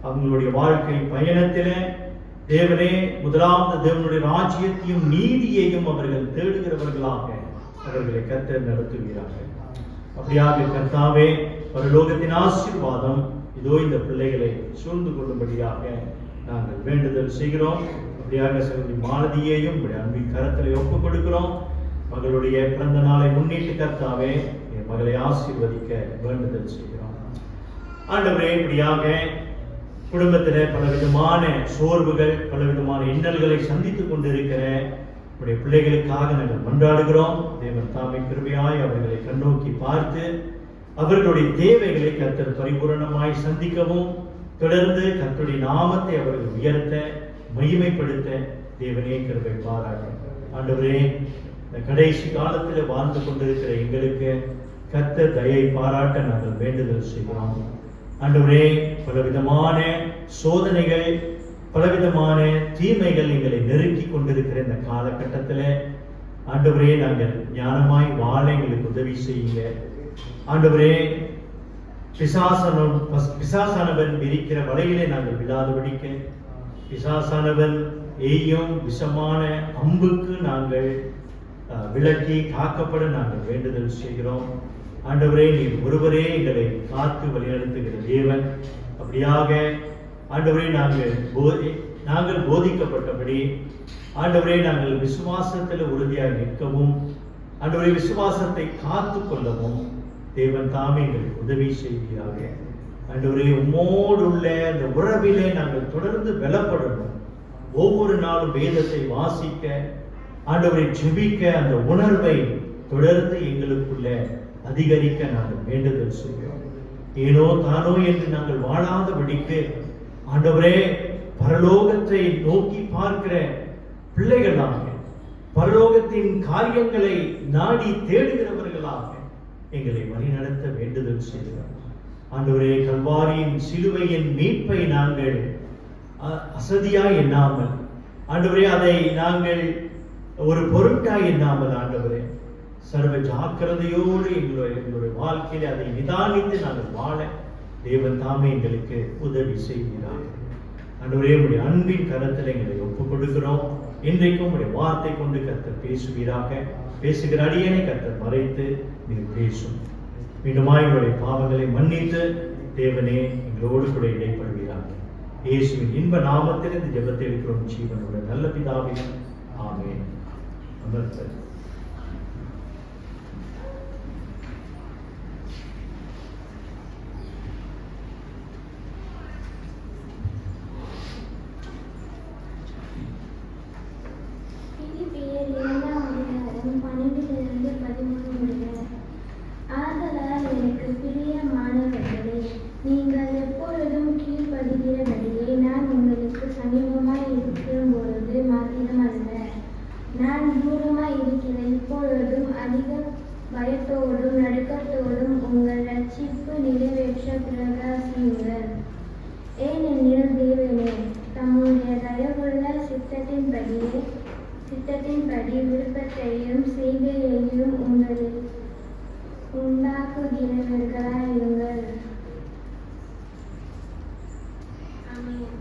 அவங்களுடைய வாழ்க்கை பயணத்தில தேவனே முதலாவது தேவனுடைய ராஜ்யத்தையும் நீதியையும் அவர்கள் தேடுகிறவர்களாக அவர்களை கர்த்தர் நடத்துகிறார்கள். அப்படியாக கர்த்தாவே, பரலோகத்தின் ஆசீர்வாதம் இதோ இந்த பிள்ளைகளை சூழ்ந்து கொள்ளும்படியாக நாங்கள் வேண்டுதல் செய்கிறோம். அப்படியாக சகோதரி மாலதியையும் அன்பின் கரத்திலே ஒப்புக் கொடுக்கிறோம். மகளுடைய பிறந்த நாளை முன்னிட்டு கர்த்தாவே என் மகளை ஆசீர்வதிக்க வேண்டுதல் செய்கிறோம். ஆண்டவரே, இப்படியாக குடும்பத்தில் பலவிதமான சோர்வுகள், பலவிதமான இன்னல்களை சந்தித்துக் கொண்டிருக்கிற நம்முடைய பிள்ளைகளுக்காக நாங்கள் மன்றாடுகிறோம். தேவன் தாமே கிருபையாய் அவர்களை கண்ணோக்கி பார்த்து அவர்களுடைய தேவைகளை கர்த்தர் பரிபூரணமாய் சந்திக்கவும், தொடர்ந்து கர்த்தருடைய நாமத்தை அவர்கள் உயர்த்த, மகிமைப்படுத்த தேவனே கிருபை பாராட்ட. ஆண்டவரே, இந்த கடைசி காலத்தில் வாழ்ந்து கொண்டிருக்கிற எங்களுக்கு கர்த்தர் தயை பாராட்ட நாங்கள் வேண்டுதல் செய்கிறோம். ஆண்டவரே, பலவிதமான சோதனைகள், பலவிதமான தீமைகள் எங்களை நெருக்கி கொண்டிருக்கிற இந்த காலகட்டத்தில் ஆண்டவரே, நாங்கள் ஞானமாய் வாழ எங்களுக்கு உதவி செய்யுங்க. ஆண்டவரே, பிசாசானவன் விரிக்கிற வலையிலே நாங்கள் விழாதபடிக்க, பிசாசானவன் எய்யும் விஷமான அம்புக்கு நாங்கள் விலக்கி காக்கப்பட நாங்கள் வேண்டுதல் செய்கிறோம். ஆண்டவரே, நீர் ஒருவரே எங்களை காத்து வழிநடத்துகிற தேவன். அப்படியாக ஆண்டவரே, நாங்கள் போதிக்கப்பட்டபடி ஆண்டவரே நாங்கள் விசுவாசத்தில் உறுதியாக நிற்கவும், ஆண்டவரே விசுவாசத்தை காத்து கொள்ளவும் தேவன் தாமே எங்களுக்கு உதவி செய்வீராக. ஆண்டவரே, உம்மோடு உள்ள அந்த உறவிலே நாங்கள் தொடர்ந்து பலப்படணும். ஒவ்வொரு நாளும் வேதத்தை வாசிக்க, ஆண்டவரை ஜெபிக்க, அந்த உணர்வை தொடர்ந்து எங்களுக்குள்ள அதிகரிக்க நாங்கள் வேண்டுதல் செய்கிறோம். ஏனோ தானோ என்று நாங்கள் வாழாதபடிக்கு ஆண்டவரே, பரலோகத்தை நோக்கி பார்க்கிற பிள்ளைகளாக, பரலோகத்தின் காரியங்களை நாடி தேடுகிறவர்களாக எங்களை வழிநடத்த வேண்டுதல் செய்கிறோம். ஆண்டவரே, கல்வாரியின் சிலுவையின் மீட்பை நாங்கள் அசதியாய் எண்ணாமல், ஆண்டவரே, அதை நாங்கள் ஒரு பொருட்டாய் எண்ணாமல், ஆண்டவரே, சர்வ ஜாக்கிரதையோடு எங்களுடைய வாழ்க்கையில அதை நிதானித்து நாங்கள் வாழ தேவன் தாமே எங்களுக்கு உதவி செய்கிறார். ஆண்டவரே, உடைய அன்பின் கரத்தில் எங்களை ஒப்புக் கொடுக்கிறோம். இன்றைக்கும் உடைய வார்த்தை கொண்டு கர்த்தர் பேசுவீராக. பேசுகிற அடியனை கர்த்தர் மறைத்து நீர் பேசும். மீண்டுமாய் எங்களுடைய பாவங்களை மன்னித்து தேவனே எங்களோடு கூட இடைப்படுவீராக. இயேசுவின் இன்ப நாமத்தில் இந்த ஜெபத்தை எடுக்கிறோம் ஜீவனோட நல்ல பிதாவே, ஆமென். அமர்ந்தது. பிலிப்பியர் 2:12-13 ஆதலால் எனக்கு பிரியமானவர்களே, நீங்கள் எப்பொழுதும் கீழ்ப்படுகிறபடியே நான் உங்களுக்கு சமீபமாய் இருக்கும் பொழுது மாத்திரமல்ல, நான் தூரமாய் இருக்கிற இப்பொழுதும் அதிக பயத்தோடும் நடுக்கத்தோடும் உங்கள் ரட்சிப்பு நிறைவேற்ற பிரகாசியுங்கள். ஏனெனில் தேவனே தம்முடைய தயவுள்ள சித்தத்தின்படி விருப்பத்தையும் செய்கையையும் உங்களில் உண்டாக்குகிறவர்களாயிருங்கள். ஆமென்.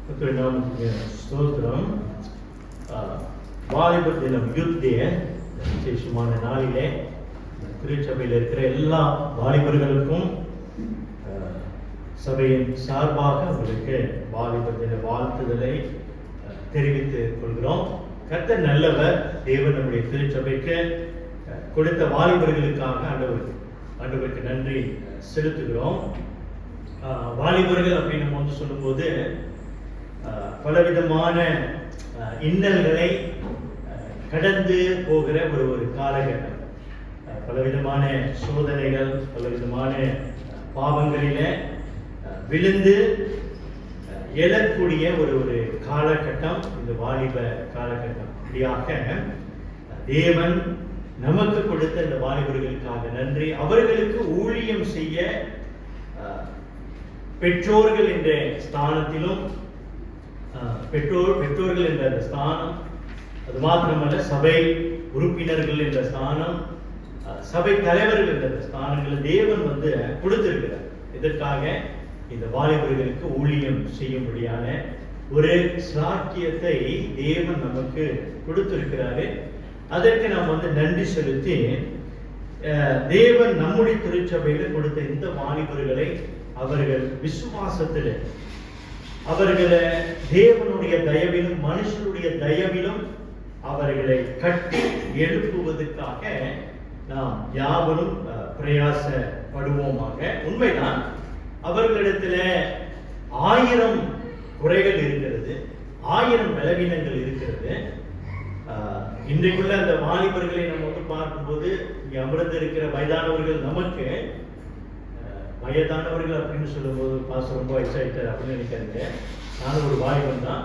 கர்த்தருடைய நாமத்துக்கு ஸ்தோத்திரம். வாலிபர் தினம் யூத் டே விசேஷமான நாளிலே திருச்சபையில் இருக்கிற எல்லா வாலிபர்களுக்கும் சபையின் சார்பாக உங்களுக்கு வாலிபர் தின வாழ்த்துதலை தெரிவித்துக் கொள்கிறோம். கர்த்தர் நல்லவர். தேவன் நம்முடைய திருச்சபைக்கு கொடுத்த வாலிபர்களுக்காக ஆண்டவருக்கு நன்றி செலுத்துகிறோம். வாலிபர்கள் அப்படின்னு நம்ம வந்து சொல்லும்போது பலவிதமான இன்னல்களை கடந்து போகிற ஒரு காலகட்டம். பலவிதமான சோதனைகள், பலவிதமான பாவங்களில விழுந்து எழக்கூடிய ஒரு காலகட்டம் இந்த வாலிப காலகட்டம். இப்படியாக தேவன் நமக்கு கொடுத்த இந்த வாலிபர்களுக்காக நன்றி. அவர்களுக்கு ஊழியம் செய்ய பெற்றோர்கள் என்ற ஸ்தானத்திலும், பெற்றோர்கள் என்ற அந்த ஸ்தானம், அது மாத்திரமல்ல சபை உறுப்பினர்கள் என்ற ஸ்தானம், சபை தலைவர்கள் என்ற ஸ்தானங்களை தேவன் வந்து கொடுத்திருக்கிறார். இதற்காக இந்த வாலிபர்களுக்கு ஊழியம் செய்யும்படியான ஒரு சாக்கியத்தை தேவன் நமக்கு கொடுத்திருக்கிறாரு. அதற்கு நாம் வந்து நன்றி செலுத்தி தேவன் நம்முடைய திருச்சபையில கொடுத்த இந்த வாலிபர்களை அவர்கள் விசுவாசத்தில், அவர்களை தேவனுடைய தயவிலும் மனுஷனுடைய தயவிலும் அவர்களை கட்டி எழுப்புவதற்காக நாம் யாவரும் பிரயாசப்படுவோமாக. உண்மைதான், அவர்களிடத்துல 1000 குறைகள் இருக்கிறது, 1000 பலவீனங்கள் இருக்கிறது. இன்றைக்குள்ள அந்த வாலிபர்களை நம்ம வந்து பார்க்கும்போது இங்க அமர்ந்து இருக்கிற வயதானவர்கள், நமக்கு வயதானவர்கள் அப்படின்னு சொல்லும்போது பாசம் ரொம்ப வயசாயிட்டார் அப்படின்னு நினைக்காதீங்க. நானும் ஒரு வாலிபன் தான்.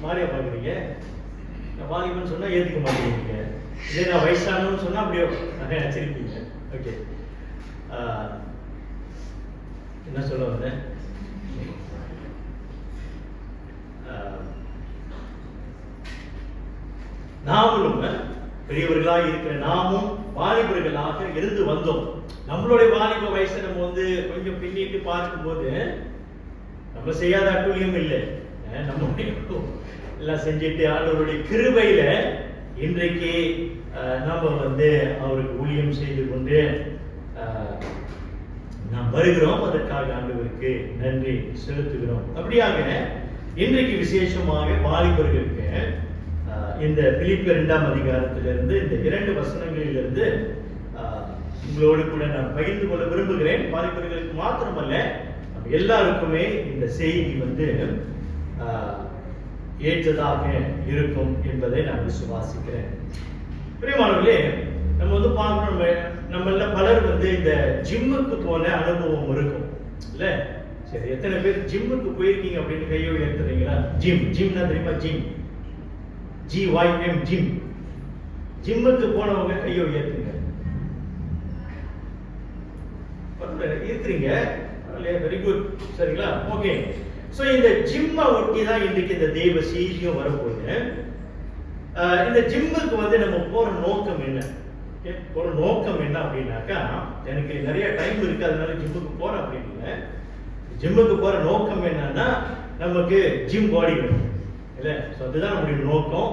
மாறியா பாக்குறீங்க? வாலிபன் சொன்னா ஏத்துக்க மாட்டேங்கிறீங்க. இதே நான் வயசானவன்னு சொன்னா அப்படியே நினைச்சிருப்பீங்க. ஓகே, என்ன சொல்ல வந்தேன்? நாமளும் பெரியவர்களாக இருக்கிற நாமும் வாலிபர்களாக இருந்து வந்தோம். நம்மளுடைய வாலிப வயசை நம்ம வந்து கொஞ்சம் பின்னிட்டு பார்க்கும்போது நம்ம செய்யாத அட்டூழியம் இல்லை. நம்ம எல்லாம் செஞ்சுட்டு ஆண்டவருடைய கிருபையில இன்றைக்கு நம்ம வந்து அவருக்கு ஊழியம் செய்து கொண்டு நாம் வருகிறோம். அதற்காக ஆண்டவருக்கு நன்றி செலுத்துகிறோம். அப்படியாக இன்றைக்கு விசேஷமாக வாலிபர்களுக்கு இந்த பிலிப்பியர் 2ஆம் அதிகாரத்திலிருந்து இந்த 2 வசனங்களிலிருந்து உங்களோடு கூட நான் பகிர்ந்து கொள்ள விரும்புகிறேன். வாலிபர்களுக்கு மாத்திரமல்ல, நம்ம எல்லாருக்குமே இந்த செய்தி வந்து ஏற்றதாக இருக்கும் என்பதை நான் விசுவாசிக்கிறேன். பிரியமானவர்களே, நம்ம வந்து பார்க்கணும், நம்மள பலர் வந்து இந்த ஜிம்முக்கு போன அனுபவம் இருக்கும் இல்ல? சரி, எத்தனை பேர் ஜிம்முக்கு போயிருக்கீங்க அப்படின்னு கையை உயர்த்துறீங்களா? ஜிம்னா தெரியுமா? GYM gym. ஜிம்முக்கு போனவங்க கையை உயர்த்துங்க. இருக்கிறீங்க, வெரி குட். சரிங்களா? ஓகே. சோ இந்த ஜிம்மை ஒட்டி தான் இன்றைக்கு இந்த தெய்வ செய்தியும் வரப்போகுது. இந்த ஜிம்முக்கு வந்து நம்ம போற நோக்கம் என்ன? போற நோக்கம் என்ன அப்படின்னாக்கா, எனக்கு நிறைய டைம் இருக்கு அதனால ஜிம்முக்கு போறேன் அப்படின்னு இல்லை. ஜிம்முக்கு போற நோக்கம் என்னன்னா, நமக்கு ஜிம் பாடி வேணும் இல்ல? ஸோ அதுதான் நம்முடைய நோக்கம்.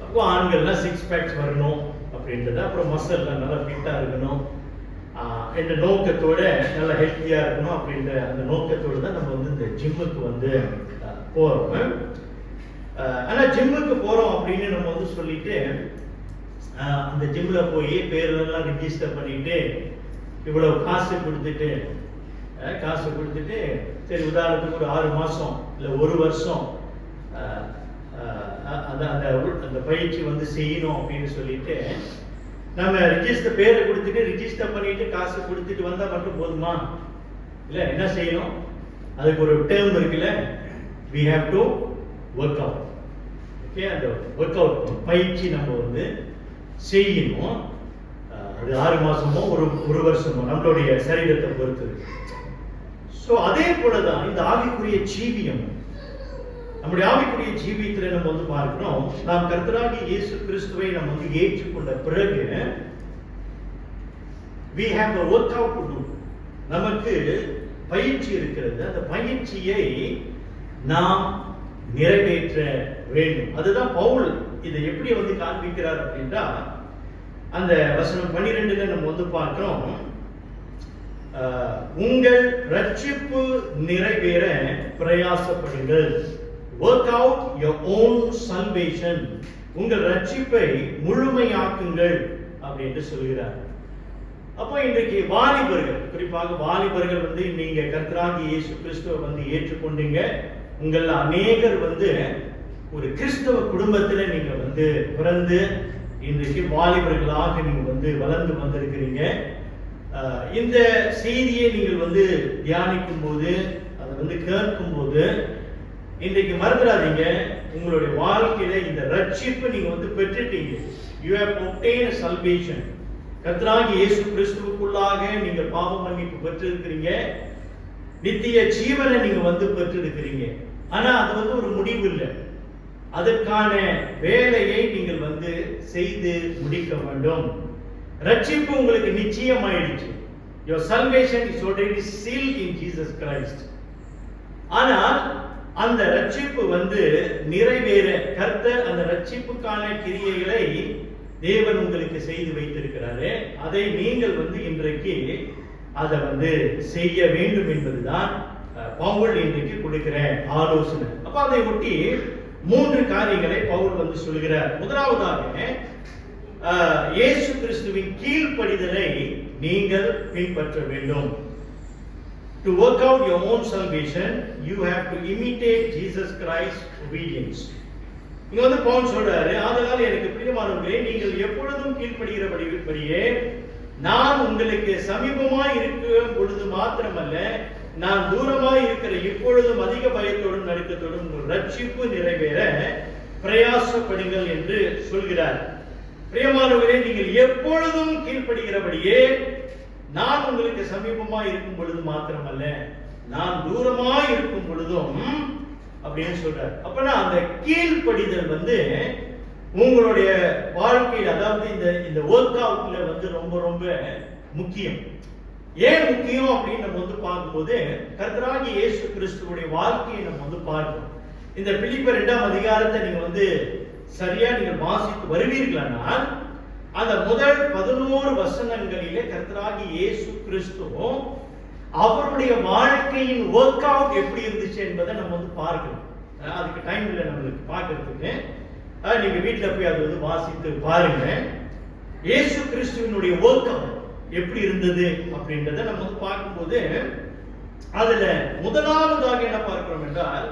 அப்போ ஆண்கள்லாம் 6 பேக்ஸ் வரணும் அப்படின்றது, அப்புறம் மசில்லாம் நல்லா ஃபிட்டா இருக்கணும் என்ற நோக்கத்தோட, நல்லா ஹெல்த்தியா இருக்கணும் அப்படின்ற அந்த நோக்கத்தோடு தான் நம்ம வந்து இந்த ஜிம்முக்கு வந்து போறோம். ஆனா ஜிம்முக்கு போறோம் அப்படின்னு நம்ம வந்து சொல்லிட்டு அந்த ஜிம்ல போய் பேரெல்லாம் ரிஜிஸ்டர் பண்ணிட்டு இவ்வளவு காசு கொடுத்துட்டு சரி, உதாரணத்துக்கு ஒரு 6 மாசம் இல்ல 1 வருஷம் அந்த பயிற்சி வந்து செய்யணும் அப்படின்னு சொல்லிட்டு நம்ம பேரை கொடுத்துட்டு ரிஜிஸ்டர் பண்ணிட்டு காசு கொடுத்துட்டு வந்தா மட்டும் போதுமா? இல்ல, என்ன செய்யணும்? அதுக்கு ஒரு டேர்ம் இருக்குல்ல, we have to work out. Okay, அந்த ஒர்க் அவுட் பயிற்சி நம்ம வந்து செய்யணும். அது 6 மாசமோ ஒரு வருஷமோ நம்மளுடைய சரீரத்தை பொறுத்தது. சோ அதே போலதான் இந்த ஆவிக்குரிய ஜீவியம். நம்முடைய ஆவிக்குரிய ஜீவியத்தில் நம்ம வந்து பார்க்கிறோம், நாம் கர்த்தராகிய இயேசு கிறிஸ்துவை நம்ம வந்து ஏற்றுக்கொண்ட பிறகு we have a work out to do. நமக்கு பயிற்சி இருக்கிறது. அந்த பயிற்சியை நாம் நிறைவேற்ற வேண்டும். அதுதான் பவுல் இதை எப்படி வந்து காண்பிக்கிறார் அப்படின்னா, அந்த வசனம் 12ல நம்ம வந்து பார்க்கிறோம், உங்கள் ரட்சிப்பு நிறைவேற பிரயாசப்படுங்கள். work out your own salvation. உங்கள் ரட்சிப்பை முழுமையாக்குங்கள் அப்படின்னு சொல்கிறார். அப்போ இன்றைக்கு வாலிபர்கள், குறிப்பாக வாலிபர்கள் வந்து நீங்க கர்த்தராகிய இயேசு கிறிஸ்துவை வந்து ஏற்றுக்கொண்டீங்க. உங்கள் அநேகர் வந்து ஒரு கிறிஸ்தவ குடும்பத்துல நீங்க வந்து பிறந்து இன்றைக்கு வாலிபர்களாக நீங்க வந்து வளர்ந்து வந்திருக்கிறீங்க. இந்த செய்தியை நீங்கள் வந்து தியானிக்கும் போது, அதை வந்து கேட்கும் போது, இன்றைக்கு மறந்துடாதீங்க, உங்களுடைய வாழ்க்கையில இந்த ரட்சிப்பு நீங்க வந்து பெற்றுட்டீங்க. you have obtained salvation. கர்த்தராகிய இயேசு கிறிஸ்துவுக்குள்ளாக நீங்க பாவ மன்னிப்பு பெற்றிருக்கிறீங்க. நித்திய ஜீவனை நீங்க வந்து பெற்றிருக்கிறீங்க. ஆனா அது வந்து ஒரு முடிவு இல்லை. அதற்கான வேலையை நீங்கள் வந்து செய்து முடிக்க வேண்டும். ரட்சிப்பு உங்களுக்கு நிச்சயமாயிடுச்சு. your salvation is already sealed in Jesus Christ. ஆனால் அந்த ரட்சிப்பு வந்து நிறைவேற கர்த்தர் அந்த ரட்சிப்புக்கான கிரியைகளை தேவன் உங்களுக்கு செய்து வைத்திருக்கிறாரு. அதை நீங்கள் வந்து இன்றைக்கு அதை வந்து செய்ய வேண்டும் என்பதுதான் பவுல் இன்றைக்கு கொடுக்கிற ஆலோசனை. அப்ப அதை ஒட்டி 3 காரியங்களை பவுல் வந்து சொல்கிறார். முதலாவதாக, இயேசு கிறிஸ்துவின் கீழ்ப்படிதலை நீங்கள் பின்பற்ற வேண்டும். To work out your own salvation, you have to imitate Jesus Christ's obedience. இங்க வந்து பவுல் சொல்றாரு, ஆதலால் எனக்கு பிரியமானவர்களே, நீங்கள் எப்பொழுதும் கீழ்ப்படுகிறபடியே நான் உங்களுக்கு சமீபமாய் இருக்கும் பொழுது மாத்திரமல்ல, நான் தூரமாய் இருக்கிற இப்பொழுதும் அதிக பயத்தோடும் நடுக்கத்தோடும் உங்கள் ரட்சிப்பு நிறைவேற பிரயாசப்படுங்கள் என்று சொல்கிறார். பிரியமானவர்களே, நீங்கள் எப்பொழுதும் கீழ்ப்படுகிறபடியே நான் உங்களுக்கு சமீபமாய் இருக்கும் பொழுது மாத்திரமல்ல, நான் தூரமாய் இருக்கும் பொழுதும் அப்படின்னு சொல்றார். அப்பனா அந்த கீழ்ப்படிதல் வந்து உங்களுடைய வாழ்க்கையில், அதாவது இந்த ஒர்க் அவுட்ல வந்து ரொம்ப ரொம்ப முக்கியம். ஏன் முக்கியம் அப்படின்னு நம்ம வந்து பார்க்கும்போது, கர்த்தராகிய இயேசு கிறிஸ்துவுடைய வாழ்க்கையை நம்ம வந்து பார்க்கிறோம். இந்த பிலிப்பியர் 2ஆம் அதிகாரத்தை நீங்க வந்து சரியா நீங்க வாசித்து வருவீர்களானால், அந்த முதல் 11 வசனங்களிலே கர்த்தராகிய இயேசு கிறிஸ்துவும் அவருடைய வாழ்க்கையின் ஒர்க் அவுட் எப்படி இருந்துச்சு என்பதை நம்ம வந்து பார்க்கணும். அதுக்கு டைம் இல்லை நம்மளுக்கு பார்க்கறதுக்கு. நீங்க வீட்டில் போய் அதை வந்து வாசித்து பாருங்க. இயேசு கிறிஸ்துவினுடைய ஒர்க்கம் எப்படி இருந்தது அப்படின்றத நம்ம வந்து பார்க்கும்போது அதுல முதலாவதாக என்ன பார்க்கிறோம் என்றால்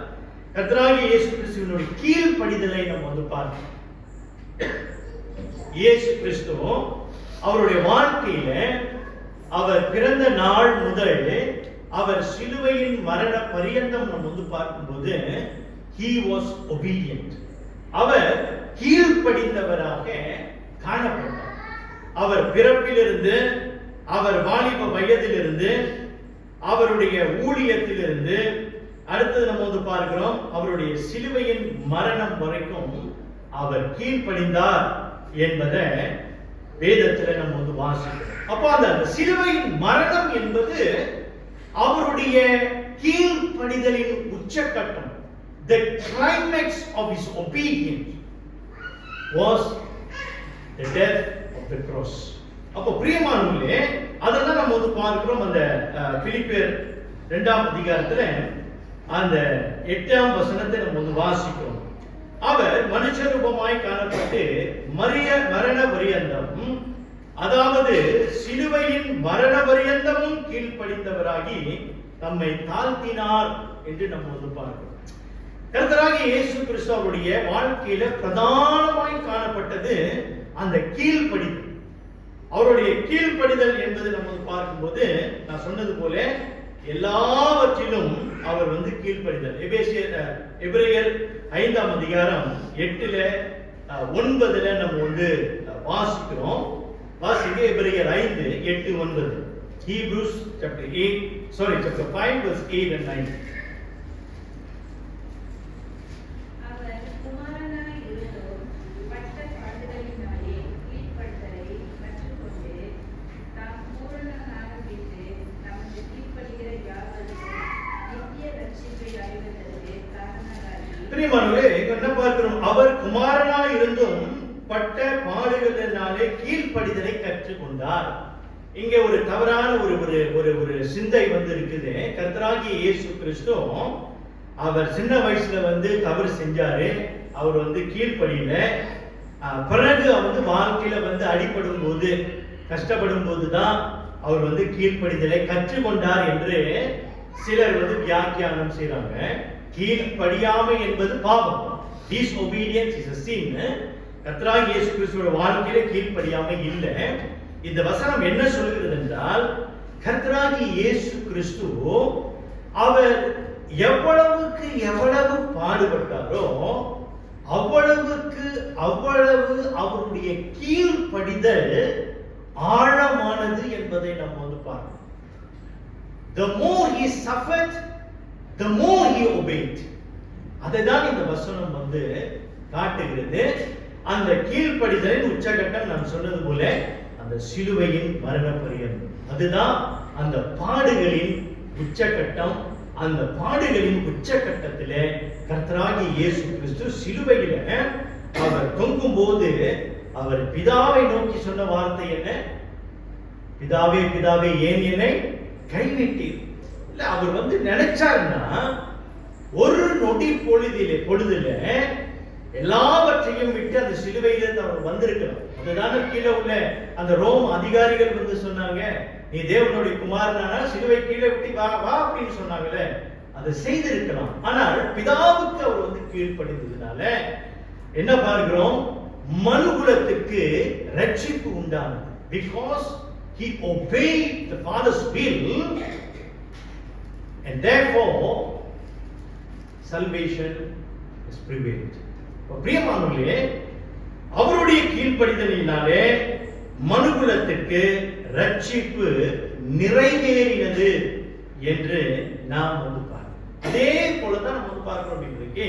கர்த்தராகிய இயேசு கிறிஸ்துவினுடைய கீழ்ப்படிதலை நம்ம வந்து பார்க்கிறோம். இயேசு கிறிஸ்து அவருடைய வாழ்க்கையில அவர் பிறந்த நாள் முதல் அவர் சிலுவையின் மரண பரியந்தம் நம்ம வந்து பார்க்கும்போது he was obedient. அவர் கீழ்ப்படிந்தவராக காணப்பட்டார். அவர் பிறப்பிலிருந்து அவர் வாலிப வயதிலிருந்து அவருடைய ஊழியத்திலிருந்து அடுத்தது நம்ம வந்து பார்க்கிறோம் அவருடைய சிலுவையின் மரணம் வரைக்கும் அவர் கீழ்ப்படிந்தார் என்பதை வேதத்தில் நம்ம வந்து வாசிக்கிறோம். அப்போ அந்த சிலுவையின் மரணம் என்பது அவருடைய கீழ்ப்படிதலின் உச்சக்கட்டம். The climax of his obedience was the death of the cross. அப்போ பிரியமானவர்களே, அதெல்லாம் நம்ம வந்து பார்க்கிறோம் அந்த பிலிப்பியர் 2ஆம் அதிகாரத்துல அந்த 8ஆம் வசனத்தை நம்ம வந்து வாசிக்கிறோம். அவர் மனுஷ ரூபமாய் காணப்பட்டு மரண பரியந்தம், அதாவது சிலுவையின் மரண பரியந்தமும் கீழ்ப்படிந்தவராகி தம்மை தாழ்த்தினார் என்று நம்ம வந்து பார்க்கிறோம். கர்த்தராகிய இயேசு கிறிஸ்து அவருடைய வாழ்க்கையில பிரதானமாய் காணப்பட்டது அந்த கீழ்ப்படிதல். அவருடைய கீழ்ப்படிதல் என்பது நம்ம பார்க்கும்போது நான் சொன்னது போல எல்லாவற்றிலும் அவர் வந்து கீழ்ப்படிதல். எபிரேயர் 5ஆம் அதிகாரம் 8ல 9ல நம்ம வந்து வாசிக்கிறோம். வாசிக்க எபிரேயர் 5 8 9. Hebrews chapter 5 verse 8 and 9. என்ன பார்க்கிறோம்? அவர் குமாரனாய் இருந்தும் பட்ட பாடுகளினாலே கீழ்ப்படிதலை கற்றுக்கொண்டார். இங்க ஒரு தவறான ஒரு சிந்தை வந்து இருக்குது. கர்த்தராகிய இயேசு கிறிஸ்து அவர் சின்ன வயசுல வந்து தவறு செஞ்சாரு, அவர் வந்து கீழ்ப்படியில. பிறகு வந்து வாழ்க்கையில வந்து அடிபடும் போது கஷ்டப்படும் போதுதான் அவர் வந்து கீழ்ப்படிதலை கற்றுக்கொண்டார் என்று சிலர் வந்து வியாக்கியானம் செய்றாங்க. கீழ்ப்படியாமை என்பது பாவம். disobedience is a sin. கர்த்தராகிய இயேசு கிறிஸ்துவோட வாழ்க்கையில கீழ்ப்படியாமை இல்லை. இந்த வசனம் என்ன சொல்கிறது என்றால் கர்த்தராகிய இயேசு கிறிஸ்து அவர் எவ்வளவுக்கு எவ்வளவு பாடுபட்டாரோ அவ்வளவுக்கு அவ்வளவு அவருடைய கீழ்ப்படிதல் ஆழமானது என்பதை நம்ம வந்து பார்க்கிறோம். The more he suffered, the more he obeyed. அதுதான் இந்த வசனம் வந்து காட்டுகிறது. அந்த கீழ்ப்படிதலின் உச்சகட்டம் நான் சொன்னது போல அந்த சிலுவையின் மரண பரியந்தம். அதுதான் அந்த பாடுகளின் உச்சகட்டம். அந்த பாடுகளின் உச்சகட்டத்திலே கர்த்தராகிய இயேசு கிறிஸ்து சிலுவையில அவர் தொங்கும் போது அவர் பிதாவை நோக்கி சொன்ன வார்த்தை என்ன? பிதாவே பிதாவே ஏன் என்னை கைவிட்டீர்? இல்ல, அவர் வந்து நினைச்சாருன்னா ஒரு நொடி பொழுதுல எல்லாவற்றையும் விட்டு அந்த சிலுவையிலிருந்து அவர் வந்திருக்கலாம். அதுதானே கீழே உள்ள அந்த ரோம் அதிகாரிகள் வந்து சொன்னாங்க, நீ தேவனுடைய குமாரனானா சிலுவை கீழே விட்டு வா வா அப்படின்னு சொன்னாங்கல்ல, அதை செய்திருக்கலாம். ஆனால் பிதாவுக்கு அவர் வந்து கீழ்ப்படிந்ததுனால என்ன பார்க்கிறோம்? மனுகுலத்துக்கு ரட்சிப்பு உண்டானது. Because he obeyed the Father's will and therefore salvation is prevailed. பிரியமானவர்களே, அவருடைய கீழ்ப்படிதலினாலே மனுகுலத்துக்கு ரட்சிப்பு நிறைவேறினது என்று நாம் வந்து பார்க்கிறோம். அதே போலதான் நம்ம வந்து பார்க்கிறோம். அப்படிங்கிறதுக்கு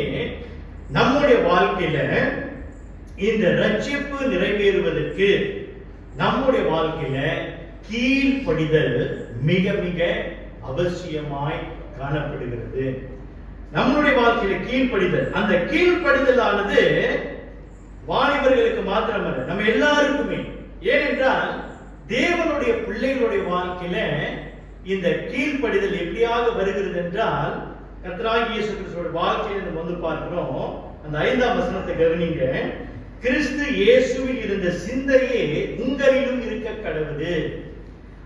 நம்முடைய வாழ்க்கையில இந்த ரட்சிப்பு நிறைவேறுவதற்கு நம்முடைய வாழ்க்கையில கீழ்ப்படிதல் மிக மிக அவசியமாய் காணப்படுகிறது. நம்முடைய வாழ்க்கையில கீழ்ப்படிதல், அந்த கீழ்ப்படிதல் ஆனது வாலிபர்களுக்கு மாத்திரமல்ல, நம்ம எல்லாருக்குமே. ஏனென்றால் தேவனுடைய பிள்ளைகளுடைய வாழ்க்கையில இந்த கீழ்ப்படிதல் எப்படியாக வருகிறது என்றால் கர்த்தராகிய இயேசு கிறிஸ்துவோட வாழ்க்கையை நம்ம வந்து பார்க்கிறோம். அந்த 5ஆம் வசனத்தை கவனிங்க. கிறிஸ்து இயேசுவில் இருந்த சிந்தையே உங்களிலும் இருக்க கடவுது.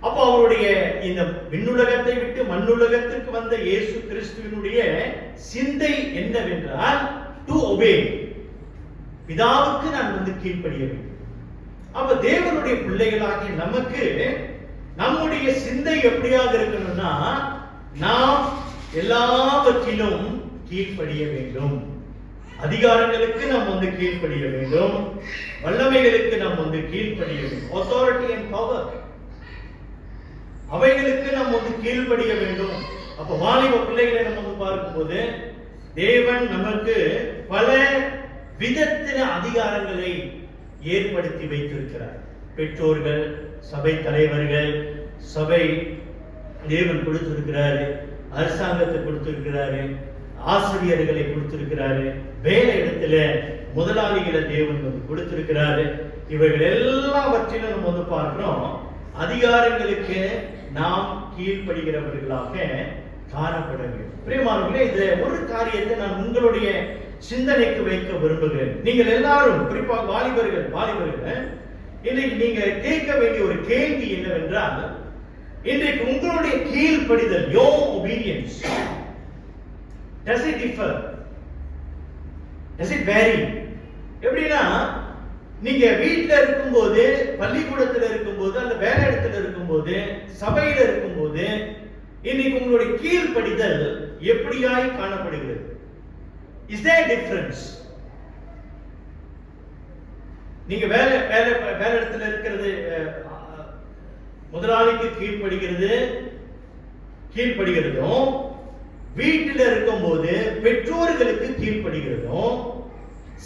அப்போ அவருடைய இந்த விண்ணுலகத்தை விட்டு மண்ணுலகத்திற்கு வந்த இயேசு கிறிஸ்துவினுடைய சிந்தை என்னவென்றால் டு ஒபே, பிதாவுக்கு நான் வந்து கீழ்ப்படிய வேண்டும். அப்ப தேவனுடைய பிள்ளைகளாகிய நமக்கு நம்முடைய சிந்தை எப்படியாக இருக்கணும்னா, நாம் எல்லாவற்றிலும் கீழ்ப்படிய வேண்டும். அதிகாரங்களுக்கு நாம் வந்து கீழ்ப்படிய வேண்டும், வல்லமைகளுக்கு நாம் வந்து கீழ்ப்படிய வேண்டும். authority and power, அவைகளுக்கு நாம் வந்து கீழ்ப்படிய வேண்டும். அப்ப வாலிப பிள்ளைகளை நம்ம வந்து பார்க்கும்போது தேவன் நமக்கு பல விதத்தில அதிகாரங்களை ஏற்படுத்தி வைத்திருக்கிறார். பெற்றோர்கள், சபை தலைவர்கள், சபை தேவன் கொடுத்திருக்கிறாரு, அரசாங்கத்தை கொடுத்திருக்கிறாரு, ஆசிரியர்களை கொடுத்திருக்கிறாரு, வேலை இடத்துல முதலாளிகளை தேவன் வந்து கொடுத்திருக்கிறாரு. இவைகள் எல்லாவற்றிலும் நம்ம வந்து பார்க்கிறோம், அதிகாரங்களுக்கு நாம் கீழ்ப்படுகிறவர்களாக காணப்பட வேண்டும். பிரியமானவர்களே, இந்த ஒரு காரியத்தை நான் உங்களுடைய சிந்தனைக்கு வைக்க விரும்புகிறேன். நீங்கள் எல்லாரும், குறிப்பாக வாலிபர்கள் இன்றைக்கு நீங்க கேட்க வேண்டிய ஒரு கேள்வி என்னவென்றால், இன்றைக்கு உங்களுடைய கீழ்ப்படிதல், your obedience, does it differ? Does it vary? எப்படின்னா, நீங்க வீட்டில் இருக்கும்போது, பள்ளிக்கூடத்தில் இருக்கும்போது, அந்த வேலை இடத்துல இருக்கும்போது, சபையில இருக்கும்போது, இன்னைக்கு உங்களுடைய கீழ்ப்படிதல் எப்படியாய் காணப்படுகிறது? Is there a difference? நீங்க வேலை இடத்துல இருக்கிறது, முதலாளிக்கு கீழ்ப்படுகிறதும், வீட்டில் இருக்கும்போது பெற்றோர்களுக்கு கீழ்ப்படுகிறதும்,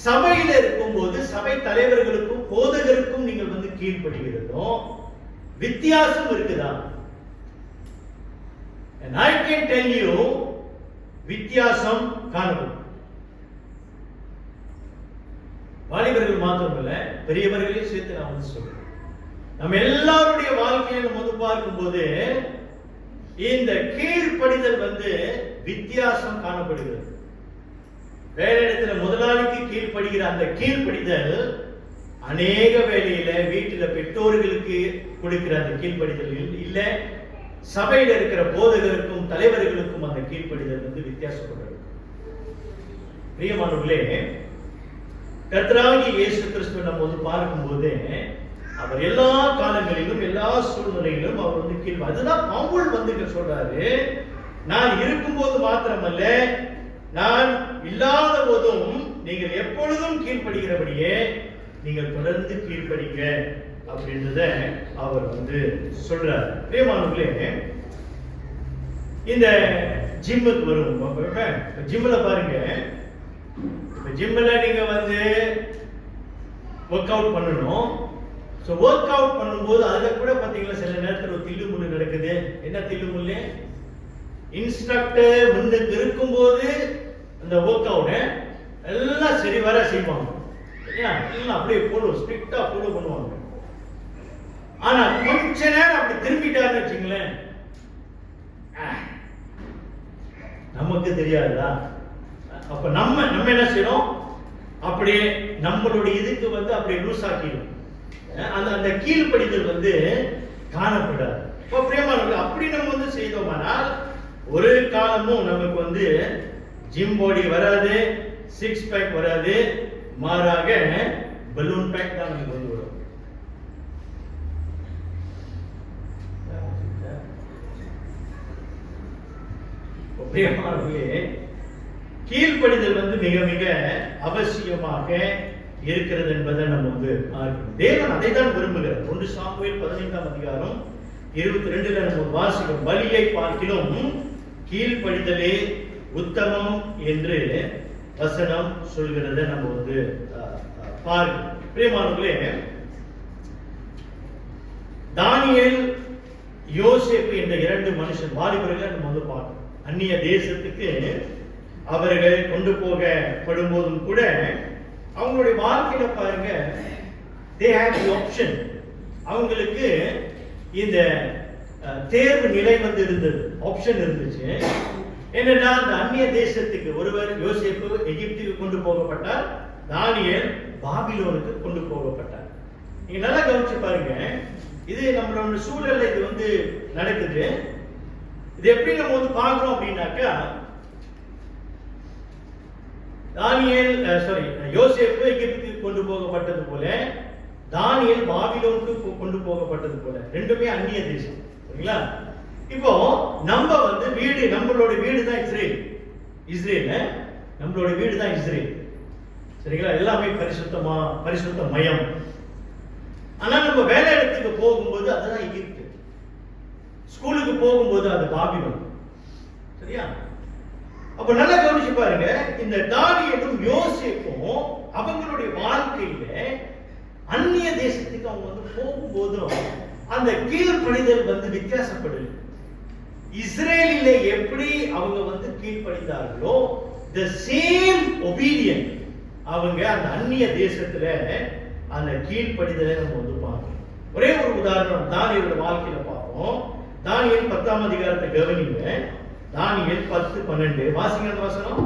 சபையில இருக்கும்போது சபை தலைவர்களுக்கும் போதகருக்கும் நீங்கள் வந்து கீழ்ப்படுகிறதும் வித்தியாசம் இருக்குதா? And I can tell you, வித்தியாசம் காணப்படும். வாலிபர்கள் மாத்திரமல்ல, பெரியவர்களையும் சேர்த்து நான் வந்து சொல்றேன். நம்ம எல்லாருடைய வாழ்க்கையை நம்ம வந்து பார்க்கும்போது இந்த கீழ்ப்படிதல் வந்து வித்தியாசம் காணப்படுகிறது. வேலை இடத்துல முதலாளிக்கு கீழ்ப்படுகிற அந்த கீழ்ப்படிதல் அநேக வேளையில வீட்டில் பெற்றோர்களுக்கு கொடுக்கிற அந்த கீழ்ப்படிதல் இல்ல, சபையில இருக்கிற போதகருக்கும் தலைவர்களுக்கும் அந்த கீழ்ப்படிதல் வந்து வித்தியாசப்படுறது. பிரியமானவர்களே, கர்த்தராகிய இயேசு கிறிஸ்துவை நம்ம வந்து பார்க்கும்போது அவர் எல்லா காலங்களிலும் எல்லா சூழ்நிலையிலும் அவர் வந்து கீழ். அதுதான் பவுல் வந்து சொல்றாரு, நான் இருக்கும்போது மாத்திரமல்ல, நான் இல்லாத போதும் நீங்கள் எப்பொழுதும் கீழ்ப்படுகிறபடியே நீங்கள் தொடர்ந்து கீழ்ப்படிங்க அப்படின்றத அவர் வந்து சொல்றார். பிரியமானவர்களே, இந்த ஜிம்முக்கு வரும், ஜிம்ல பாருங்க, ஜிம்ல நீங்க வந்து ஒர்க் அவுட் பண்ணணும். ஸோ ஒர்க் அவுட் பண்ணும்போது அதில் கூட பார்த்தீங்கன்னா சில நேரத்தில் ஒரு தில்லுமுள்ளு நடக்குது. என்ன தில்லுமுள்ளு? இன்ஸ்ட்ரக்டர் முன்னுக்கு இருக்கும்போது அந்த ஒர்க் அவுட் எல்லாம் சரி வர செய்வாங்க, எல்லாம் அப்படியே ஸ்ட்ரிக்டா ஃபாலோ பண்ணுவாங்க. ஆனா கொஞ்ச நேரம் அப்படி திரும்பிட்டாருன்னு வச்சுங்களேன், நமக்கு தெரியாதா? அப்ப நம்ம என்ன செய்யணும்? அப்படியே நம்மளுடைய இதுக்கு வந்து அப்படியே லூஸ் ஆக்கிடும். அந்த கீழ்ப்படிதல் வந்து காணப்படாது. இப்போ பிரியமானவர்களே, அப்படி நம்ம வந்து செய்தோமானால் ஒரு காலமும் நமக்கு வந்து ஜிம் பாடி வராது, 6 பேக் வராது, மாறாக பலூன் பேக் தான் நமக்கு வந்து வரும். பிரியமானவர்களே, கீழ்ப்படிதல் வந்து மிக மிக அவசியமாக இருக்கிறது என்பதை நம்ம வந்து பார்க்கணும். தேவன் அதை தான் விரும்புகிறார். 1 சாமுவேல் 15ஆம் அதிகாரம் 22ல நம்ம வாசிக்கிறோம், பலியை பார்க்கிலும் கீழ்ப்படிதலே உத்தமம் என்று வசனம் சொல்கிறத நம்ம வந்து பார்க்கணும். பிரியமானவர்களே, தானியேல், யோசேப்பு என்ற 2 மனுஷன் வாலிபர்களை நம்ம வந்து பார்க்கணும். அந்நிய தேசத்துக்கு அவர்கள் கொண்டு போகப்படும் போதும் கூட அவங்களுடைய வாழ்க்கையில பாருங்க, they have the option. அவங்களுக்கு இந்த தேர்வு நிலை வந்து இருந்தது, ஆப்ஷன் இருந்துச்சு. ஏனென்றா அந்த அந்நிய தேசத்துக்கு ஒருவர் யோசேப்பு எகிப்துக்கு கொண்டு போகப்பட்டார், தானியேல் பாபிலோனுக்கு கொண்டு போகப்பட்டார். நீங்க நல்லா கவனிச்சு பாருங்க, இது நம்மளோட சூழல்ல இது வந்து நடக்குது. இது எப்படி நம்ம வந்து பார்க்கிறோம் அப்படின்னாக்கா, யோசேப்பு எகிப்துக்கு கொண்டு போகப்பட்டது போல, தானியேல் பாபிலோனுக்கு கொண்டு போகப்பட்டது போல, ரெண்டுமே அந்நிய தேசம். சரிங்களா? இப்போ நம்ம வந்து வீடு, நம்மளோட வீடு தான் இஸ்ரேல், நம்மளோட வீடு தான் இஸ்ரேல். சரிங்களா? எல்லாமே பரிசுத்த மயம். ஆனா நம்ம வேலை இடத்துக்கு போகும்போது அதுதான் எகிப்து, ஸ்கூலுக்கு போகும்போது அது பாபிலோன். சரியா? அப்ப நல்லா கவனிச்சு பாருங்க, இந்த தானியேலும் யோசேப்பும் அவங்களுடைய வாழ்க்கையில அந்நிய தேசத்துக்கு அவங்க வந்து போகும்போதும் அந்த கீழ்ப்படிதல் வந்து வித்தியாசப்படுது. இஸ்ரேலில எப்படி அவங்க வந்து கீழ்ப்படிந்தார்களோ, the same obedient அவங்க அந்த அந்நிய தேசத்துல அந்த கீழ்ப்படிதலை நம்ம வந்து பார்க்கணும். ஒரே ஒரு உதாரணம் தானியேலோட வாழ்க்கையில பார்ப்போம். தானியேல் 10ஆம் அதிகாரத்தை கவனிங்க. தானியேல் 10:12 வாசிங்க அந்த வசனம்.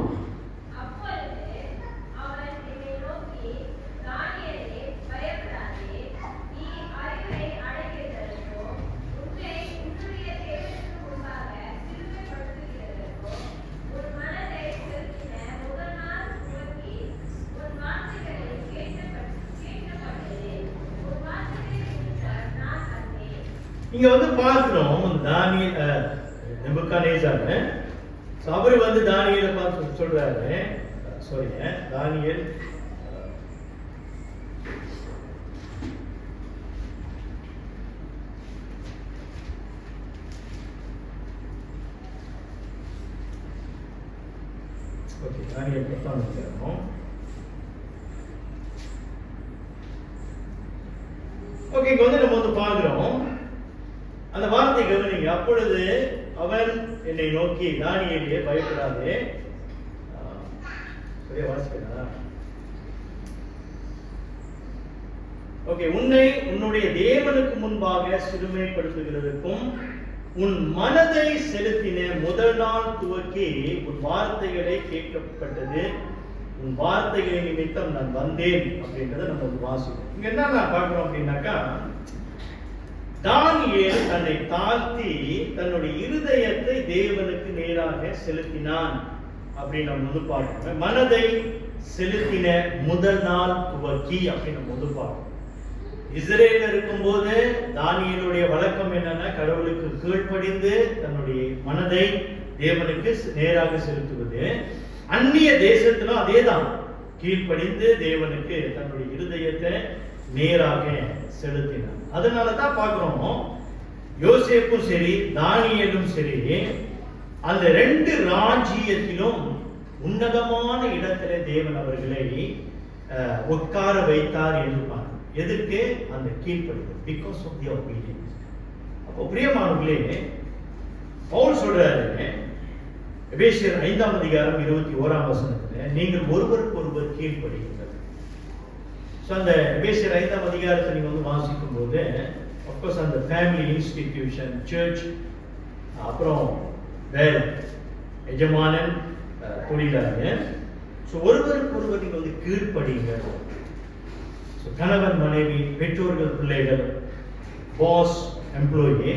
இங்க வந்து பார்க்கிறோம் நேபுகாத்நேசர் அவரு வந்து தானியேலை பார்த்து சொல்றாரு, தானியேல் தானியேல் 10ஆம் அதிகாரம். ஓகே, இங்க வந்து நம்ம வந்து பார்க்கிறோம் அந்த வார்த்தை கவனிங்க. அப்பொழுது அவன் என்னை நோக்கி, தானியேலே பயப்படாதே. சரியா வாசிக்கிறா? ஓகே, உன்னை உன்னுடைய தேவனுக்கு முன்பாக சிறுமைப்படுத்துகிறதுக்கும் உன் மனதை செலுத்தின முதல் நாள் துவக்கி உன் வார்த்தைகளை கேட்கப்பட்டது, உன் வார்த்தைகளை நிமித்தம் நான் வந்தேன் அப்படின்றத நம்ம வந்து வாசிக்கிறோம். இங்க என்ன நான் பார்க்கிறோம் அப்படின்னாக்கா, தானியேல் தன்னை தாழ்த்தி தன்னுடைய இருதயத்தை தேவனுக்கு நேராக செலுத்தினான் அப்படின்னு நம்ம வந்து பார்க்கிறோம். மனதை செலுத்தின முதல் நாள் துவக்கி அப்படின்னு நம்ம வந்து பார்க்கிறோம். இஸ்ரேல் இருக்கும்போது தானியேலுடைய வழக்கம் என்னன்னா, கடவுளுக்கு கீழ்ப்படிந்து தன்னுடைய மனதை தேவனுக்கு நேராக செலுத்துவது. அந்நிய தேசத்திலும் அதேதான், கீழ்ப்படிந்து தேவனுக்கு தன்னுடைய இருதயத்தை நேராக செலுத்தினார். அதனாலதான் பார்க்கிறோம், யோசேப்பும் சரி தானியேலும் சரி அந்த ரெண்டு ராஜ்யத்திலும் உன்னதமான இடத்துல தேவன் அவர்களை உட்கார வைத்தார் என்று பார்க்கிறோம். எதுக்கு? அந்த கீழ்ப்படிதல், பிகாஸ் ஆஃப் தி obedience. அப்போ பிரியமானவர்களே, பவுல் சொல்றாரு எபேசியர் 5ஆம் அதிகாரம் 21ஆம் வசனத்துல, நீங்கள் ஒருவருக்கு ஒருவர் கீழ்ப்படியுங்கள். அந்த எபேசியர் 5ஆம் அதிகாரத்தை நீங்க வந்து வாசிக்கும் போது அப்கோர்ஸ் அந்த ஃபேமிலி இன்ஸ்டிடியூஷன், சர்ச், அப்புறம் வேலை, எஜமானன், தொழிலாளர், ஒருவருக்கு ஒருவர் நீங்க வந்து கீழ்ப்படியுங்க. கணவன் மனைவி, பெற்றோர்கள் பிள்ளைகள், பாஸ் எம்ப்ளாயி,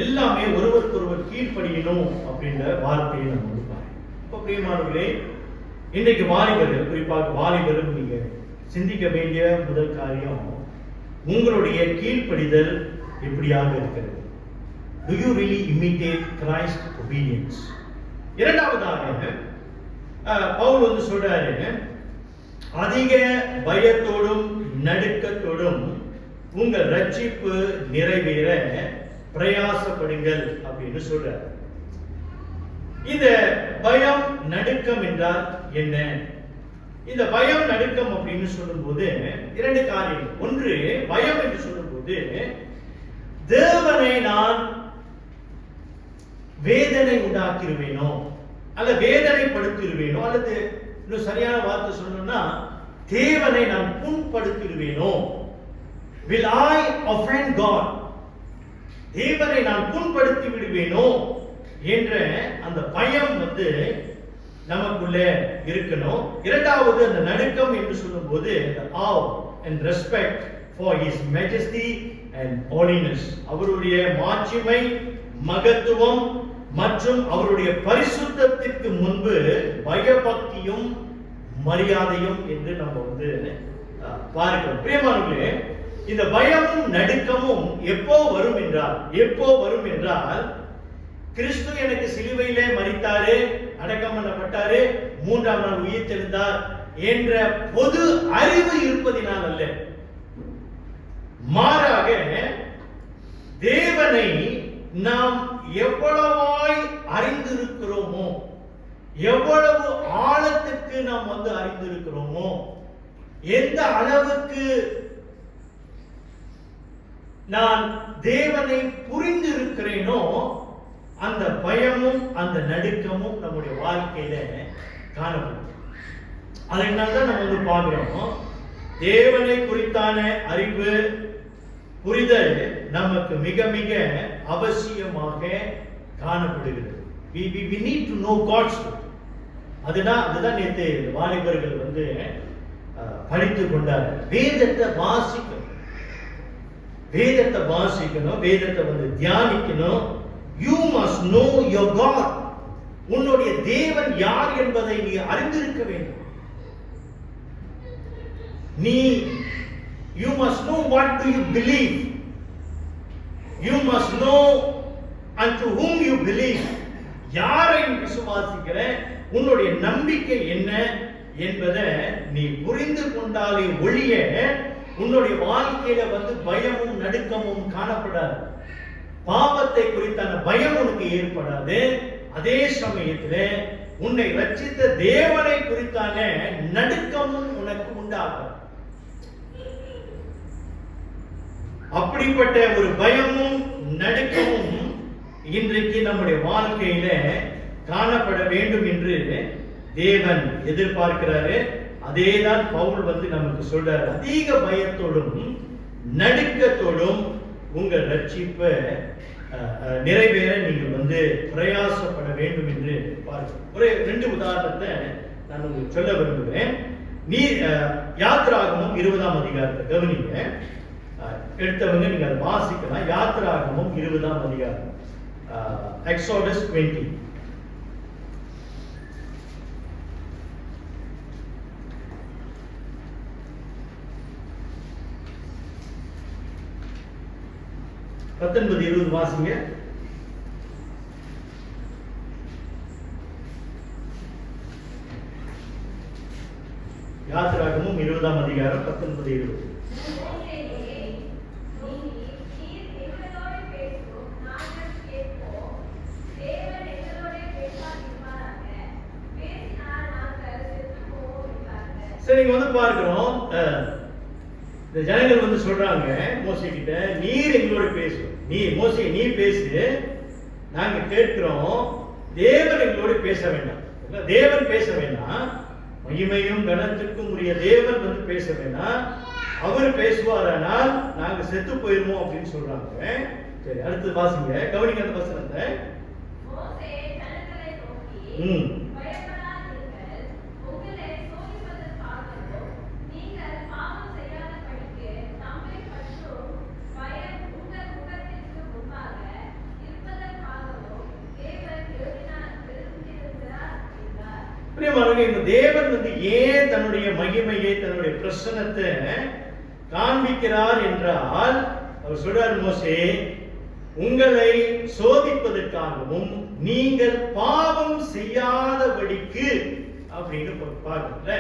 எல்லாமே ஒருவருக்கு ஒருவர் கீழ்ப்படியணும் அப்படின்ற வார்த்தையை நம்ம வந்து பாருங்க. இப்போ பிரியமானவர்களே, இன்றைக்கு வாலிபர்கள், குறிப்பாக வாலிபர்கள் நீங்க சிந்திக்க வேண்டிய முதல் காரியம், உங்களுடைய கீழ்ப்படிதல் எப்படியாக இருக்கிறது? Do you really imitate Christ's obedience? இரண்டாவதாக பவுல் வந்து சொல்றாரு, அதிக பயத்தோடும் நடுக்கத்தோடும் உங்கள் ரட்சிப்பு நிறைவேற பிரயாசப்படுங்கள் அப்படின்னு சொல்றாரு. இந்த பயம் நடுக்கம் என்றால் என்ன? இந்த பயம் நடுக்கம் அப்படின்னு சொல்லும்போது இரண்டு காரியங்கள். ஒன்று, பயம் என்று சொல்லும்போது தேவனை நான் வேதனை உண்டாக்கிடுவேனோ, அல்ல வேதனைப்படுத்திடுவேனோ, அல்லது இன்னும் சரியான வார்த்தை சொல்லணும்னா தேவனை நான் புண்படுத்திடுவேனோ. Will I offend God? தேவனை நான் புண்படுத்தி விடுவேனோ என்ற அந்த பயம் வந்து நமக்குள்ளே இருக்கணும். இரண்டாவது அந்த நடுக்கம் என்று சொல்லும்போது the awe and respect for his majesty and holiness, அவருடைய மாட்சிமை, மகத்துவம் மற்றும் அவருடைய பரிசுத்தத்திற்கு முன்பு பயபக்தியும் மரியாதையும் என்று நம்ம வந்து பார்க்கிறோம். பிரியமானவர்களே, இந்த பயமும் நடுக்கமும் எப்போ வரும் என்றால் கிறிஸ்து எனக்கு சிலுவையிலே மரித்தாரு, அடக்கம் பண்ணப்பட்டாரு, 3ஆம் நாள் உயிர்த்தெழுந்தார் என்ற பொது அறிவு இருப்பதினால் அல்ல, மாறாக தேவனை நாம் எவ்வளவாய் அறிந்திருக்கிறோமோ, எவ்வளவு ஆழத்துக்கு நாம் வந்து அறிந்திருக்கிறோமோ, எந்த அளவுக்கு நான் தேவனை புரிந்து இருக்கிறேனோ அந்த பயமும் அந்த நடுக்கமும் நம்முடைய வாழ்க்கையில காணப்படும். அதனால்தான் நம்ம வந்து பார்க்கிறோம், தேவனை குறித்தான அறிவு, புரிதல் நமக்கு மிக மிக அவசியமாக காணப்படுகிறது. we need to know God's word. அதுதான் நேற்று வாலிபர்கள் வந்து படித்து கொண்டார். வேதத்தை வாசிக்கணும், வேதத்தை வந்து தியானிக்கணும். You must know your God. உன்னுடைய தேவன் யார் என்பதை நீ அறிந்திருக்க வேண்டும். You must know what do you believe. You must know unto whom you believe. யாரை விசுவாசிக்கிற, உன்னுடைய நம்பிக்கை என்ன என்பதை நீ புரிந்து கொண்டாலே ஒழிய உன்னுடைய வாழ்க்கையில வந்து பயமும் நடுக்கமும் காணப்படாது. பாவத்தை குறித்தான பயம் உனக்கு ஏற்படாது. அதே சமயத்துல உன்னை ரட்சித்த தேவனை குறித்தான நடுக்கமும் உனக்கு உண்டாகும். அப்படிப்பட்ட ஒரு பயமும் நடுக்கமும் இன்றைக்கு நம்முடைய வாழ்க்கையில காணப்பட வேண்டும் என்று தேவன் எதிர்பார்க்கிறாரு. அதேதான் பவுல் வந்து நமக்கு சொல்றார். அதிக பயத்தோடும் நடுக்கத்தோடும் உங்கள் ரட்சிப்பை நிறைவேற நீங்கள் வந்து பிரயாசப்பட வேண்டும் என்று பார்க்கிறோம். ஒரு 2 உதாரணத்தை நான் உங்களுக்கு சொல்ல விரும்புகிறேன். யாத்திராகமம் 20ஆம் அதிகாரத்தை கவனிங்க. எடுத்தவங்க நீங்க அதை வாசிக்கலாம். யாத்திராகமம் 20ஆம் அதிகாரம், எக்ஸோடஸ் 20. பத்தொன்பது 20 வாசிங்க. யாத்திராகமம் 20ஆம் அதிகாரம் 19 20. சரி, நீங்க வந்து பார்க்கிறோம், இந்த ஜனங்கள் வந்து சொல்றாங்க மோசே கிட்ட, நீர் எங்களோட பேசு, மோசே நீ பேசு, நாங்க கேட்கிறோம், தேவன் எங்களோட பேச வேண்டாம். தேவன் பேச வேண்டாம், மகிமையும் கனத்திற்கும் உரிய தேவன் வந்து பேச வேண்டாம், அவர் பேசுவாரானால் நாங்க செத்து போயிருவோம் அப்படின்னு சொல்றாங்க. சரி, அடுத்து வாசிங்க, கவனிங்க அந்த வசனத்தை. இந்த தேவன் வந்து ஏன் தன்னுடைய மகிமையை, தன்னுடைய பிரசன்னத்தை காண்பிக்கிறார் என்றால், அவர் சொல்றார், மோசே உங்களை சோதிப்பதற்காகவும் நீங்கள் பாவம் செய்யாதபடிக்கு அப்படின்னு பார்க்கல,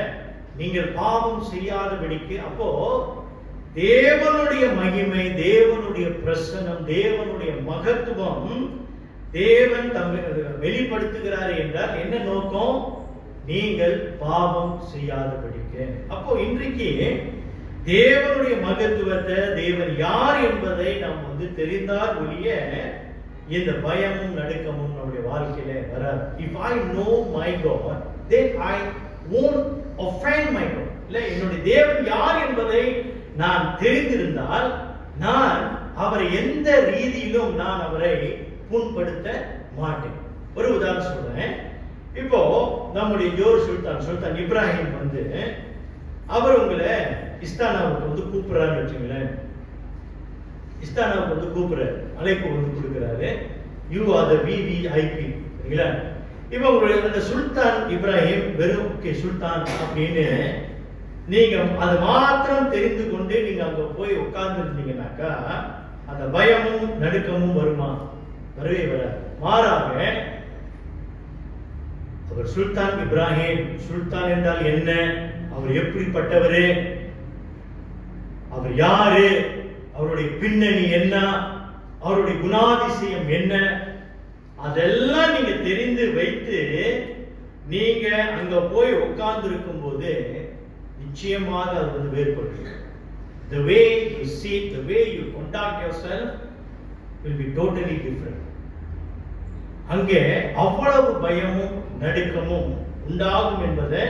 நீங்கள் பாவம் செய்யாதபடிக்கு. அப்போ தேவனுடைய மகிமை, தேவனுடைய பிரசன்னம், தேவனுடைய மகத்துவம் தேவன் தம்மை வெளிப்படுத்துகிறார் என்றால் என்ன நோக்கம்? நீங்கள் பாவம் செய்யாதபடிக்கு. அப்போ இன்றைக்கு தேவனுடைய மகத்துவத்தை, தேவன் யார் என்பதை நாம் வந்து தெரிந்தால் ஒழிய இந்த பயமும் நடுக்கமும் நம்முடைய வாழ்க்கையில வராது. If I know my God, then I won't offend my God. இல்ல, என்னுடைய தேவன் யார் என்பதை நான் தெரிந்திருந்தால் நான் அவரை எந்த ரீதியிலும் நான் அவரை புண்படுத்த மாட்டேன். ஒரு உதாரணம் சொல்றேன். இப்போ நம்முடைய ஜோர் சுல்தான் இப்ராஹிம் வந்து அவர் உங்களை இஸ்தானாவுக்கு வந்து கூப்பிடுறாருன்னு வச்சுங்களேன். இஸ்தானாவுக்கு வந்து கூப்பிடுறாரு, அழைப்பு வந்து கொடுக்குறாரு. யூ ஆர் த விவிஐபி, சரிங்களா? இப்போ உங்களுடைய அந்த சுல்தான் இப்ராஹிம் வெறும் சுல்தான் அப்படின்னு நீங்க அது மாத்திரம் தெரிந்து கொண்டு நீங்க அங்க போய் உட்கார்ந்து இருந்தீங்கன்னாக்கா அந்த பயமும் நடுக்கமும் வருமா? வரவே வராது. மாறாக அவர் சுல்தான் இப்ராஹிம், சுல்தான் என்றால் என்ன, அவர் எப்படிப்பட்டவரு, அவர் யாரு, அவருடைய பின்னணி என்ன, அவருடைய குணாதிசயம் என்ன, அதெல்லாம் நீங்க தெரிந்து வைத்து நீங்க அங்க போய் உட்கார்ந்து இருக்கும் போது நிச்சயமாக அது வந்து வேறுபடும். The way you see, the way you conduct yourself will be totally different. அங்கே அவ்வளவு பயமும் நடுக்கமும் உண்டாகும் என்பதை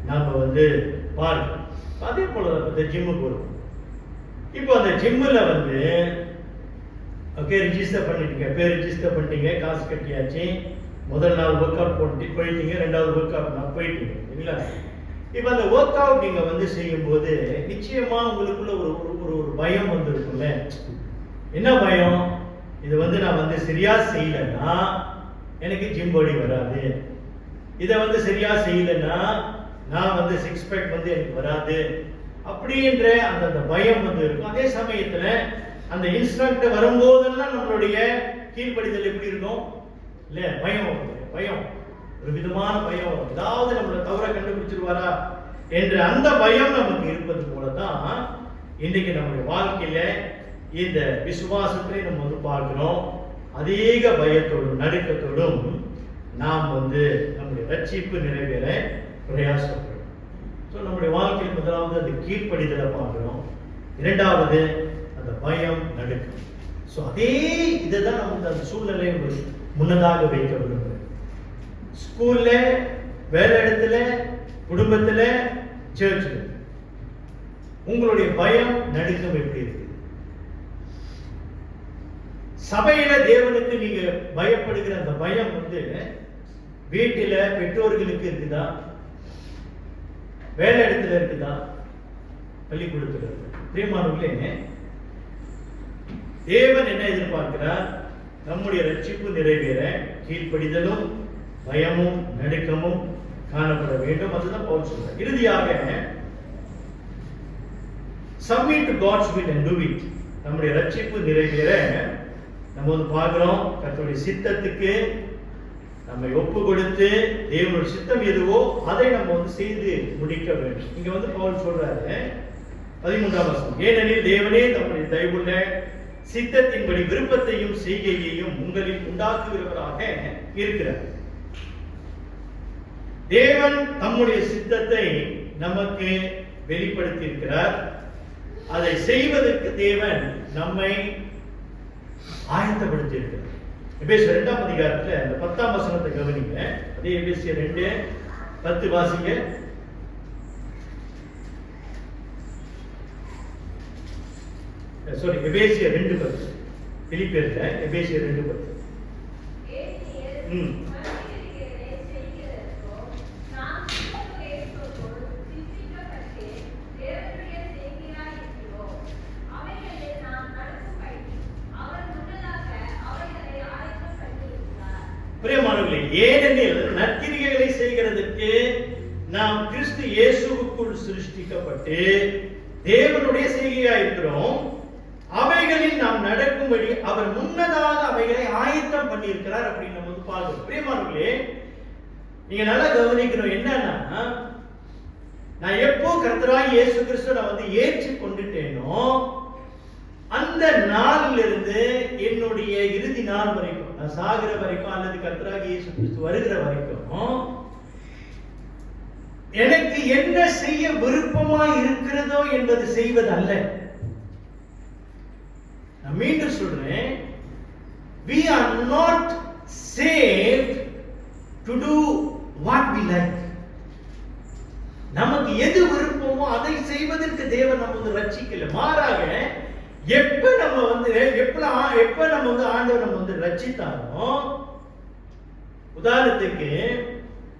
நாம வந்து பார்க்கணும். அதே போல இந்த ஜிம்முக்கு வரும். இப்போ அந்த ஜிம்மில் வந்து ஓகே ரிஜிஸ்டர் பண்ணிட்டீங்க, பேர் ரிஜிஸ்டர் பண்ணிட்டீங்க, காசு கட்டியாச்சு, முதல் நாள் ஒர்க் அவுட் போயிட்டீங்க, ரெண்டாவது ஒர்க் அவுட் நான் போயிட்டீங்க, இல்லைங்களா? இப்போ அந்த ஒர்க் அவுட் நீங்க வந்து செய்யும்போது நிச்சயமா உங்களுக்குள்ள ஒரு ஒரு ஒரு பயம் வந்து இருக்கும்ல. என்ன பயம்? இது வந்து நான் வந்து சரியா செய்யலைன்னா எனக்கு ஜிம் பாடி வராது, இதை வந்து சரியா செய்யலைன்னா நான் வந்து சிக்ஸ் பேக் வந்து எனக்கு வராது அப்படின்ற அந்த பயம் வந்து இருக்கும். அதே சமயத்துல அந்த இன்ஸ்ட்ரக்டர் வரும்போதெல்லாம் நம்மளுடைய கீழ்ப்படிதல் எப்படி இருக்கும் இல்ல? பயம், பயம், ஒரு விதமான பயம், ஏதாவது நம்மளை தவற கண்டுபிடிச்சிருவாரா என்ற அந்த பயம் நமக்கு இருப்பது போலதான் இன்னைக்கு நம்முடைய வாழ்க்கையில இந்த விசுவாசத்தை நம்ம வந்து பார்க்கிறோம். அதிக பயத்தோடும் நடுக்கத்தோடும் நாம் வந்து நம்முடைய ரட்சிப்பு நிறைவேற பிரயாசப்படுறோம். ஸோ நம்முடைய வாழ்க்கையில் முதலாவது அந்த கீழ்ப்படிதலை பார்க்கிறோம், இரண்டாவது அந்த பயம் நடுக்கம். ஸோ அதே இதை தான் நம்ம அந்த சூழ்நிலையை முன்னதாக வைக்க விரும்புகிறோம். ஸ்கூல்ல, வேலை இடத்துல, குடும்பத்துல, சர்ச்சில் உங்களுடைய பயம் நடுக்கம் எப்படி இருக்கு? சபையில தேவனுக்கு நீங்க பயப்படுகிற அந்த பயம் வந்து வீட்டில பெற்றோர்களுக்கு இருக்குதா? வேலை இடத்துல இருக்குதா? பள்ளிக்கூடத்துல இருக்கு? பிரியமானவர்களே, தேவன் என்ன எதிர்பார்க்கிறார்? நம்முடைய ரட்சிப்பு நிறைவேற கீழ்ப்படிதலும் பயமும் நடுக்கமும் காணப்பட வேண்டும். அதுதான் பவுல் சொல்றார். இறுதியாக submit to God's will and do it. நம்முடைய ரட்சிப்பு நிறைவேற நம்ம வந்து பார்க்கிறோம், கர்த்தருடைய சித்தத்துக்கு நம்மை ஒப்பு கொடுத்து தேவனுடைய சித்தம் எதுவோ அதை நம்ம வந்து செய்து முடிக்க வேண்டும். இங்க வந்து பவுல் சொல்றாரு 13ஆம் வசனம், ஏனெனில் தேவனே தம்முடைய தயவுள்ள சித்தத்தின்படி விருப்பத்தையும் செய்கையையும் உங்களில் உண்டாக்குகிறவராக இருக்கிறார். தேவன் தம்முடைய சித்தத்தை நமக்கு வெளிப்படுத்தி இருக்கிறார். அதை செய்வதற்கு தேவன் நம்மை ஆயத்தப்படுத்தி இருக்கிறார். எபேசியர் 2ஆம் அதிகாரத்துல அந்த 10ஆம் வசனத்தை கவனிங்க. அதே எபேசியர் 2:10 வாசிங்க. எபேசியர் 2:10, பிலிப்பியர்ல எபேசியர் 2:10. பிரியமானவர்களே, ஏனெனில் நற்கிரியைகளை செய்கிறதற்கு நாம் கிறிஸ்து இயேசுவுக்குள் சிருஷ்டிக்கப்பட்டு தேவனுடைய செய்கையா இருக்கிறோம். அவைகளில் நாம் நடக்கும்படி அவர் முன்னதாக அவைகளை ஆயத்தம் பண்ணி இருக்கிறார் அப்படின்னு நம்ம வந்து பார்க்கிறோம். பிரியமானவர்களே, நீங்க நல்லா கவனிக்கணும். என்னன்னா, நான் எப்போ கர்த்தராகிய இயேசு கிறிஸ்துவை நான் வந்து ஏற்று கொண்டுட்டேனோ அந்த நாளில் இருந்து என்னுடைய இறுதி நாள் வரைக்கும், நான் சாகிற வரைக்கும் அல்லது கர்த்தராகிய இயேசு கிறிஸ்து வருகிற வரைக்கும் எனக்கு என்ன செய்ய விருப்பமா இருக்கிறதோ என்பது செய்வது அல்ல. நான் மீண்டும் சொல்றேன், we are not saved to do what we like. நமக்கு எது விருப்பமோ அதை செய்வதற்கு தேவன் நம்ம வந்து ரட்சிக்கல. மாறாக எப்ப நம்ம வந்து ஆண்டவர் நம்ம வந்து ரட்சித்தாரோ உதாரணத்துக்கு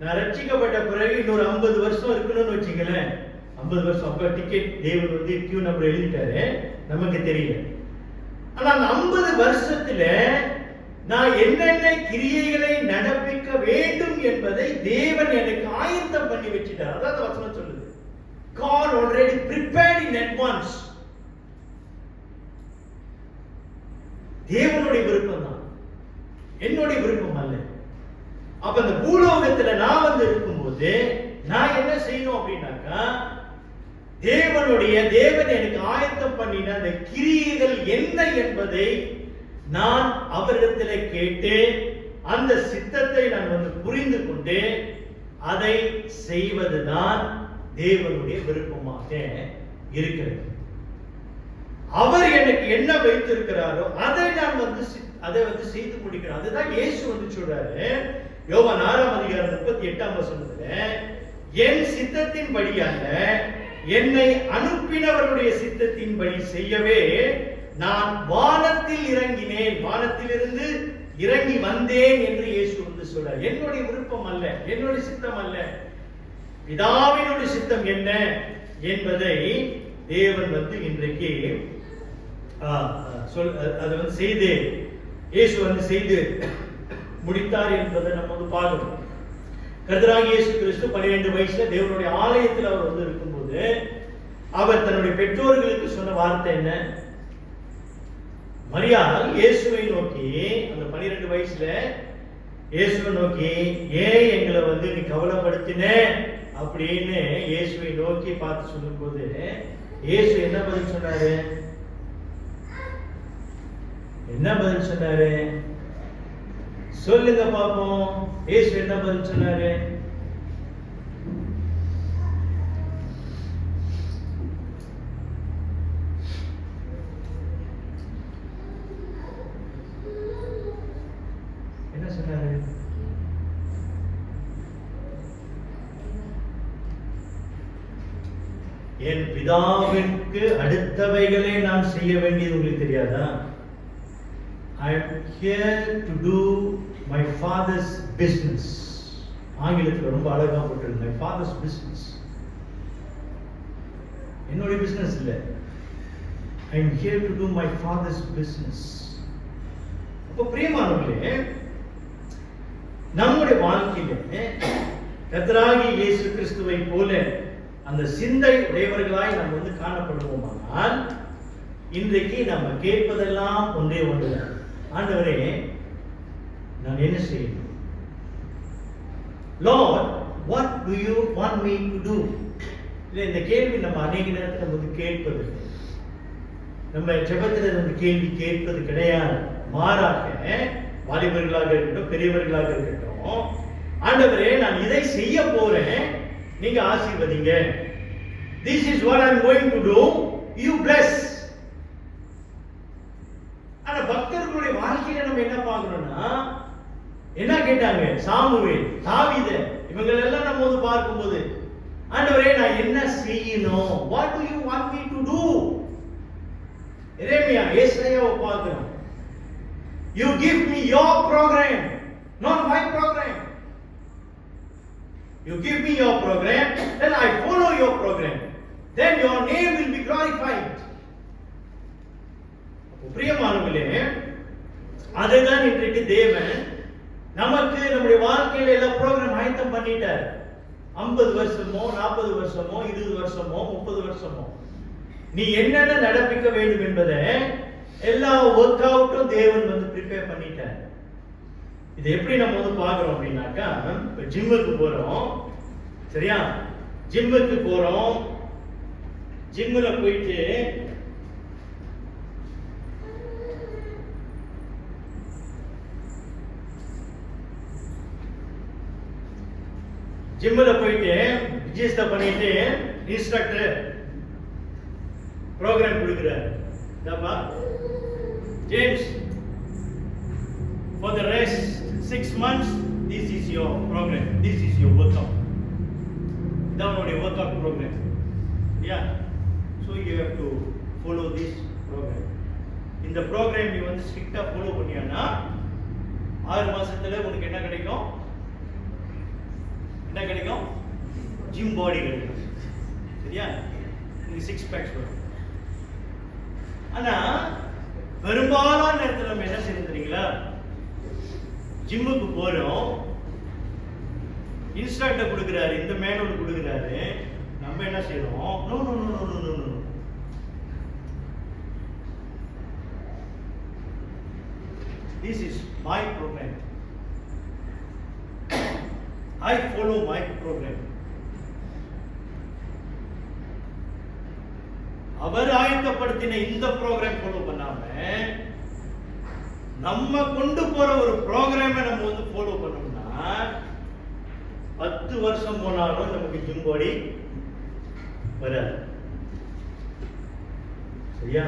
நான் ரட்சிக்கப்பட்ட பிறகு இன்னொரு 50 வருஷம் இருக்கணும்னு வச்சுங்களேன். 50 வருஷம் அப்ப டிக்கெட் தேவன் வந்து கியூ நம்பர் எழுதிட்டாரு, நமக்கு தெரியல. ஆனா அந்த 50 வருஷத்துல நான் என்னென்ன கிரியைகளை நடப்பிக்க வேண்டும் என்பதை தேவன் எனக்கு ஆயத்தம் பண்ணி வச்சிட்டார். அதான் வசனம் சொல்லுது. God already prepared in advance. தேவனுடைய விருப்பம் தான், என்னுடைய விருப்பம் அல்ல. அப்ப இந்த பூலோகத்துல நான் வந்து இருக்கும்போது நான் என்ன செய்யணும் அப்படின்னாக்கா, தேவன் எனக்கு ஆயத்தம் பண்ணின அந்த கிரியைகள் என்ன என்பதை நான் அவரிடத்தில் கேட்டு அந்த சித்தத்தை நான் வந்து புரிந்து கொண்டு அதை செய்வதுதான் தேவனுடைய விருப்பமாக இருக்கிறது. அவர் எனக்கு என்ன வைத்திருக்கிறாரோ அதை நான் வந்து செய்து முடிக்கிறேன். அதுதான் இயேசு வந்து சொல்றாரு யோவான் 6ஆம் அதிகாரம் 38ஆம் வசனத்துல, என் சித்தத்தின் படியல்ல என்னை அனுப்பினவருடைய சித்தத்தின்படி செய்யவே நான் வானத்தில் இறங்கினேன், வானத்திலிருந்து இறங்கி வந்தேன் என்று இயேசு வந்து சொல்றார். என்னுடைய விருப்பம் அல்ல, என்னுடைய சித்தம் அல்ல, பிதாவினுடைய சித்தம் என்ன என்பதை தேவன் வந்து இன்றைக்கு அதை வந்து செய்து இயேசு வந்து செய்து முடித்தார் என்பதை நம்ம வந்து பார்க்கணும். கர்த்தராகிய இயேசு கிறிஸ்து 12 வயசுல தேவனுடைய ஆலயத்தில் அவர் வந்து இருக்கும்போது அவர் தன்னுடைய பெற்றோர்களுக்கு சொன்ன வார்த்தை என்ன? மரியாள் இயேசுவை நோக்கி, அந்த 12 வயசுல இயேசுவை நோக்கி, ஏன் எங்களை வந்து நீ கவலைப்படுத்தின அப்படின்னு இயேசுவை நோக்கி பார்த்து சொல்லும் போது இயேசு என்ன பதில் சொன்னாரு? என்ன பதில் சொன்னாரு? சொல்லுங்க பாப்போம். இயேசு என்ன பதில் சொன்னாரு? என்ன சொன்னாரு? என் பிதாவிற்கு அடுத்தவைகளை நான் செய்ய வேண்டியது உங்களுக்கு தெரியாதா? I am here to do my father's business. ஆங்கிலத்தில் ரொம்ப அழகா போட்டிருக்கு, my father's business. என்னுடைய பிசினஸ் இல்ல, I am here to do my father's business. அப்ப பிரியமானவர்களே, நம்முடைய வாழ்க்கையில கர்த்தராகிய இயேசு கிறிஸ்துவை போல அந்த சிந்தை உடையவர்களாய் நாம் வந்து காணப்படுவோமானால் இன்றைக்கு நம்ம கேட்பதெல்லாம் ஒன்றே ஒன்றுதான். ஆண்டவரே, நான் என்ன செய்யணும்? Lord, what do you want me to do? இந்த கேள்வி நம்ம அநேக நேரத்தில் வந்து கேட்பது, நம்ம ஜெபத்தில் வந்து கேள்வி கேட்பது கிடையாது. மாறாக வாலிபர்களாக இருக்கட்டும், பெரியவர்களாக இருக்கட்டும், ஆண்டவரே நான் இதை செய்ய போறேன், நீங்க ஆசீர்வதிங்க. This is what I am going to do, you bless. ஆனா பக்தர்களுடைய வாழ்க்கையில நம்ம என்ன பார்க்கணும்னா, என்ன கேட்டாங்க? சாமுவேல், தாவீது, இவங்க எல்லாம் நம்ம வந்து பார்க்கும்போது, ஆண்டவரே நான் என்ன செய்யணும்? What do you want me to do? எரேமியா, ஏசாயாவை பார்க்கிறோம். You give me your program, not my program. You give me your program, then I follow your program. Then your name will be glorified. பிரியமானவர்களே, அதுதான் இன்றைக்கு தேவன் நமக்கு நம்முடைய வாழ்க்கையில எல்லா ப்ரோக்ராம் ஆயத்தம் பண்ணிட்டார். 50 வருஷமோ 40 வருஷமோ 20 வருஷமோ 30 வருஷமோ நீ என்னென்ன நடப்பிக்க வேண்டும் என்பதை எல்லா ஒர்க் அவுட்டும் தேவன் வந்து ப்ரிப்பேர் பண்ணிட்டார். இது எப்படி நம்ம வந்து பார்க்கிறோம் அப்படின்னாக்கா, இப்ப ஜிம்முக்கு போறோம், சரியா? ஜிம்முக்கு போறோம், ஜிம்முல போயிட்டு ரிஜிஸ்டர் பண்ணிட்டு இன்ஸ்ட்ரக்டர் ப்ரோக்ராம் கொடுக்கிறார். James, for the rest 6 months this is your program, this is your workout. Download your workout program. Yeah, so you have to follow this program. In the program நீ வந்து ஸ்ட்ரிக்ட்டா ஃபாலோ பண்ணியானா 6 மாசத்துல உனக்கு என்ன கிடைக்கும்? என்ன கிடைக்கும்? ஜிம் பாடி கிடைக்கும். சரியா? நீங்க 6 பேக்ஸ் வரும். ஆனா பெரும்பாலான நேரத்தில் நம்ம என்ன செய்யணும் தெரியுங்களா? ஜிம்முக்கு போறோம், இன்ஸ்ட்ரக்டர் கொடுக்குறாரு, இந்த மேனுவல் கொடுக்குறாரு, நம்ம என்ன செய்யறோம்? No no no no no no. This is my program. I follow my program. அவர் ஆயத்தப்படுத்தின இந்த ப்ரோக்ராம் ஃபாலோ பண்ணாம நம்ம கொண்டு போற ஒரு ப்ரோக்ராமை நம்ம வந்து ஃபாலோ பண்ணோம்னா 10 வருஷம் போனாலும் நமக்கு ஜிம் பாடி வராது. சரியா?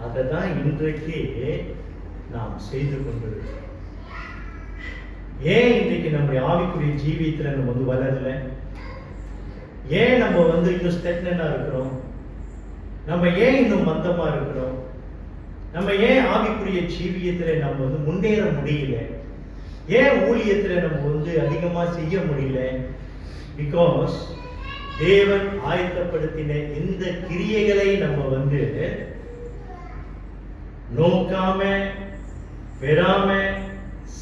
அதை தான் இன்றைக்கு நாம் செய்து கொண்டிருக்கிறோம். ஏன் இன்றைக்கு நம்முடைய ஆவிக்குரிய ஜீவியத்துல நம்ம வந்து வளரல? ஏன் நம்ம வந்து இன்னும் ஸ்டெக்னனா இருக்கிறோம்? நம்ம ஏன் இன்னும் மந்தமா இருக்கிறோம்? நம்ம ஏன் ஆவிக்குரிய ஜீவியத்துல நம்ம வந்து முன்னேற முடியல? ஏன் ஊழியத்துல நம்ம வந்து அதிகமா செய்ய முடியல? பிகாஸ் தேவன் ஆயத்தப்படுத்தின இந்த கிரியைகளை நம்ம வந்து நோக்காம பெறாம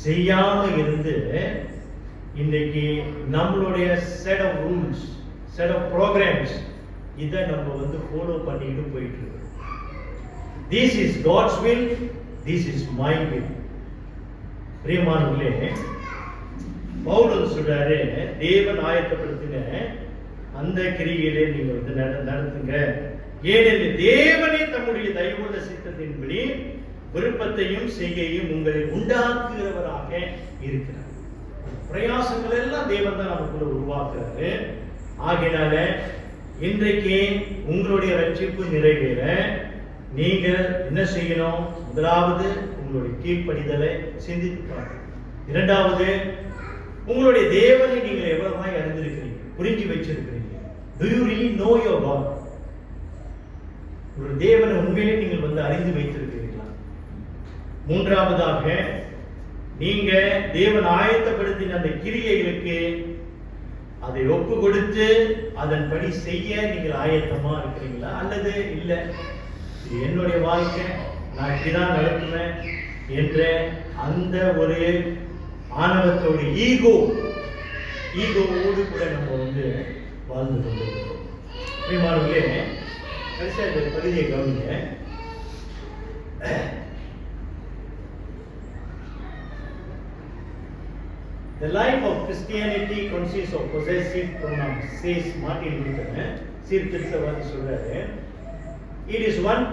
செய்யாம இருந்து இன்னைக்கு நம்மளுடைய set of rules, set of programs இதை நம்ம வந்து ஃபாலோ பண்ணிட்டு போயிட்டு இருக்கோம். This is God's will, this is my will. பிரியமானவர்களே, பவுல் சொல்றாரு, தேவன் ஆயத்தப்படுத்தின அந்த கிரியிலே நீங்க வந்து நடத்துங்க. ஏனெனில் தேவனே தம்முடைய தயவுள்ள சித்தத்தின்படி விருப்பத்தையும் செய்கையும் உங்களை உண்டாக்குகிறவராக இருக்கிறார். பிரயாசங்கள் எல்லாம் தேவன் தான் நமக்குள்ள உருவாக்குறாரு. ஆகையினால இன்றைக்கு உங்களுடைய ரட்சிப்பு நிறைவேற நீங்க என்ன செய்யணும்? முதலாவது உங்களுடைய கீழ்ப்படிதலை சிந்தித்து பாருங்க. இரண்டாவது, உங்களுடைய தேவனை நீங்கள் எவ்வளவாய் அறிந்திருக்கிறீங்க, புரிஞ்சு வச்சிருக்கிறீங்க. Do you really know your God? ஒரு தேவனை உண்மையிலே நீங்கள் வந்து அறிந்து வைத்திருக்கிறீர்களா? மூன்றாவதாக, நீங்க தேவன் ஆயத்தப்படுத்தின அந்த கிரியைகளுக்கு அதை ஒப்பு கொடுத்து அதன்படி செய்ய நீங்கள் ஆயத்தமா இருக்கிறீங்களா? அல்லது இல்ல இது என்னுடைய வாழ்க்கை, நான் இப்படிதான் நடத்துவேன் என்ற அந்த ஒரு ஆணவத்தோடு ஈகோவோடு கூட நம்ம வந்து வாழ்ந்து கொண்டிருக்கிறோம். பிரியமானவர்களே, கடைசியா இந்த பகுதியை கவனிங்க. The life of Christianity consists of possessive pronouns, says Martin Luther. சீர்திருத்தவாதி சொல்றாரு, it is one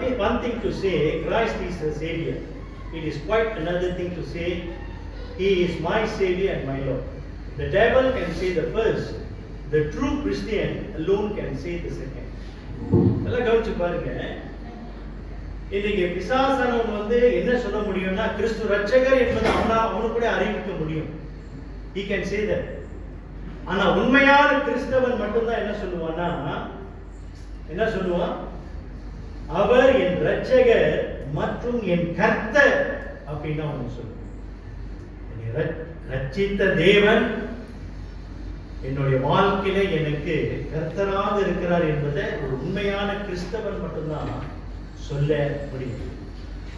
thing to say Christ is the Savior. It is quite another thing to say He is my Savior and my Lord. The devil can say the first. The true Christian alone can say the second. நல்லா கவனிச்சு பாருங்க. இன்னைக்கு பிசாசானவன் வந்து என்ன சொல்ல முடியும்னா, கிறிஸ்து ரட்சகர் என்பதை அவனுக்கு கூட அறிவிக்க முடியும். He can say that. ஆனா உண்மையான கிறிஸ்தவன் மட்டும்தான் என்ன சொல்லுவான்னா, என்ன சொல்லுவான்? அவர் என் ரட்சகர் மற்றும் என் கர்த்தர் அப்படின்னு அவன் சொல்லுவான். ரட்சித்த தேவன் என்னுடைய வாழ்க்கையில எனக்கு கர்த்தராக இருக்கிறார் என்பதை ஒரு உண்மையான கிறிஸ்தவன் மட்டும்தான் சொல்ல முடியும்.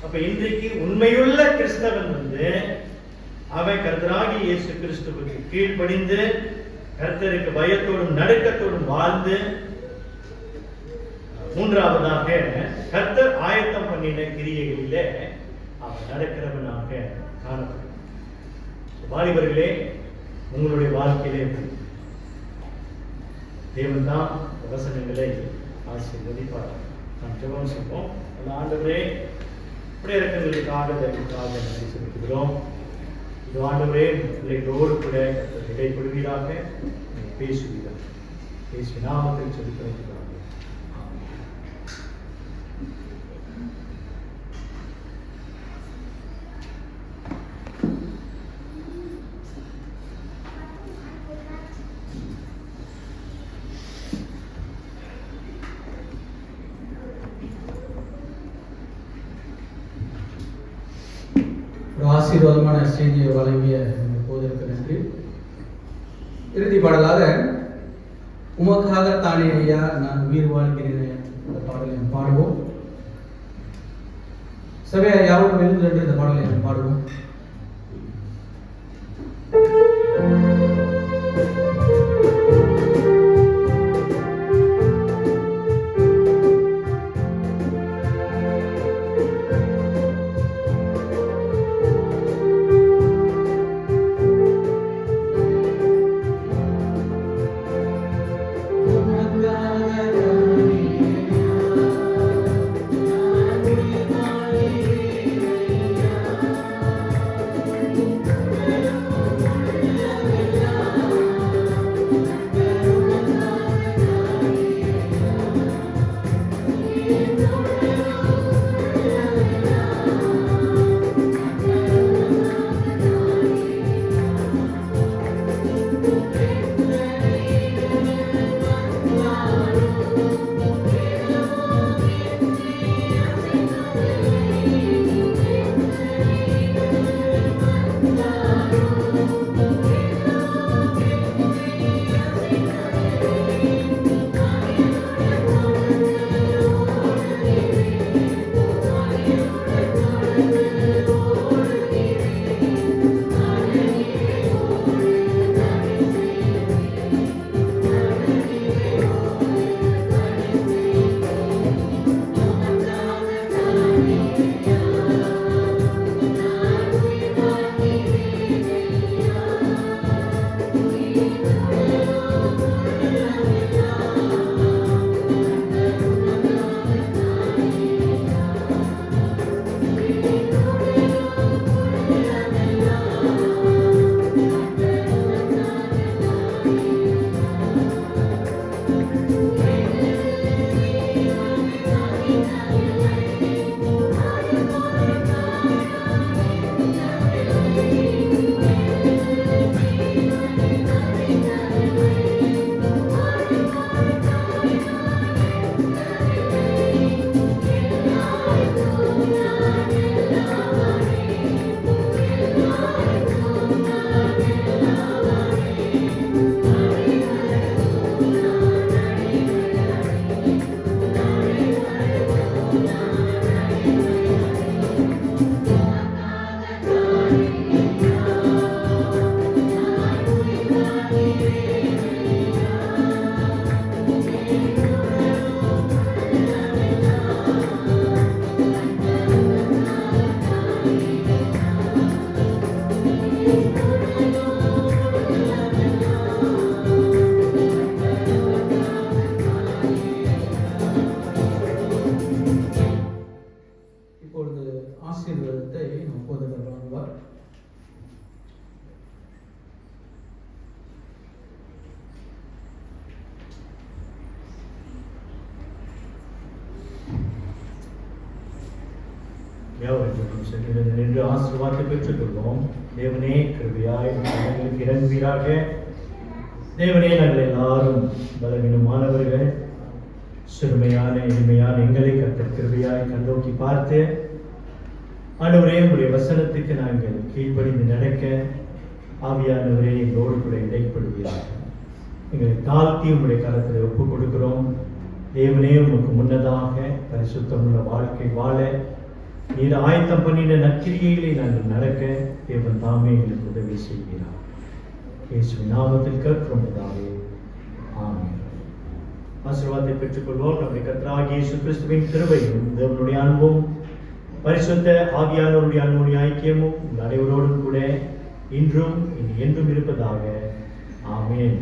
அப்ப இன்றைக்கு உண்மையுள்ள கிறிஸ்தவன் வந்து அவன் கர்த்தராகிய இயேசு கிறிஸ்துவுக்கு கீழ்ப்படிந்து கர்த்தருக்கு பயத்தோடும் நடுக்கத்தோடும் வாழ்ந்து, மூன்றாவதாக கர்த்தர் ஆயத்தம் பண்ணின கிரியைகளிலே அவன் நடக்கிறவனாக காணப்படும். வாலிபர்களே, உங்களுடைய வாழ்க்கையிலே தேவன் தான் வசனங்களை ஆசீர்வதிப்பார். நாம் ஜெபம் செய்வோம். ஆண்டவரே, இப்படி இறக்கங்களுக்காக நன்றி செலுத்துகிறோம். இது ஆண்டவரே, பிள்ளைகளோடு கூட இடைப்படுவீராக, பேசுவீராக, பேசி நாமத்தில் செலுத்துகிறார்கள். ஒரு ஆசீர்வாதமான செய்தியை வழங்கிய போதற்கு நன்றி. இறுதி பாடலாக உமக்காக தானே ஐயா நான் உயிர் வாழ்கிறேன் இந்த பாடலை நாம் பாடுவோம். சபையார் யாரும் எழுந்து என்று இந்த பாடலை நாம் பாடுவோம். நின்று ஆசீர்வாதத்தை பெற்றுக்கொள்வோம். தேவனே கிருபையாய் எங்களுக்கு இறங்குவீராக. தேவனே நாங்கள் எல்லாரும் பலவீனமானவர்கள், சிறுமையான எளிமையான எங்களை கர்த்தர் கிருபையாய் கண்ணோக்கி பார்த்து ஆண்டவரே உடைய வசனத்துக்கு நாங்கள் கீழ்ப்படிந்து நடக்க ஆவியானவரே எங்களோடு கூட இடைப்படுவீராக. எங்களை தாழ்த்தி உங்களுடைய கரத்தில் ஒப்புக் கொடுக்கிறோம். தேவனே உமக்கு முன்னதாக பரிசுத்தமுள்ள வாழ்க்கை வாழ நீர் ஆயத்தம் பண்ணின நற்கிரிகைகளை நாங்கள் நடக்க தேவன் தாமே எங்களுக்கு உதவி செய்கிறார். இயேசுவின் நாமத்தில் கேட்கிறோம் பிதாவே, ஆமென். ஆசீர்வாதத்தை பெற்றுக்கொள்வோம். நம்முடைய கர்த்தராகிய இயேசு கிறிஸ்துவின் கிருபையும் தேவனுடைய அன்பும் பரிசுத்த ஆவியானவருடைய அன்புடைய ஐக்கியமும் உங்கள் அனைவரோடும் கூட இன்றும் இனி என்றும் இருப்பதாக. ஆமென்.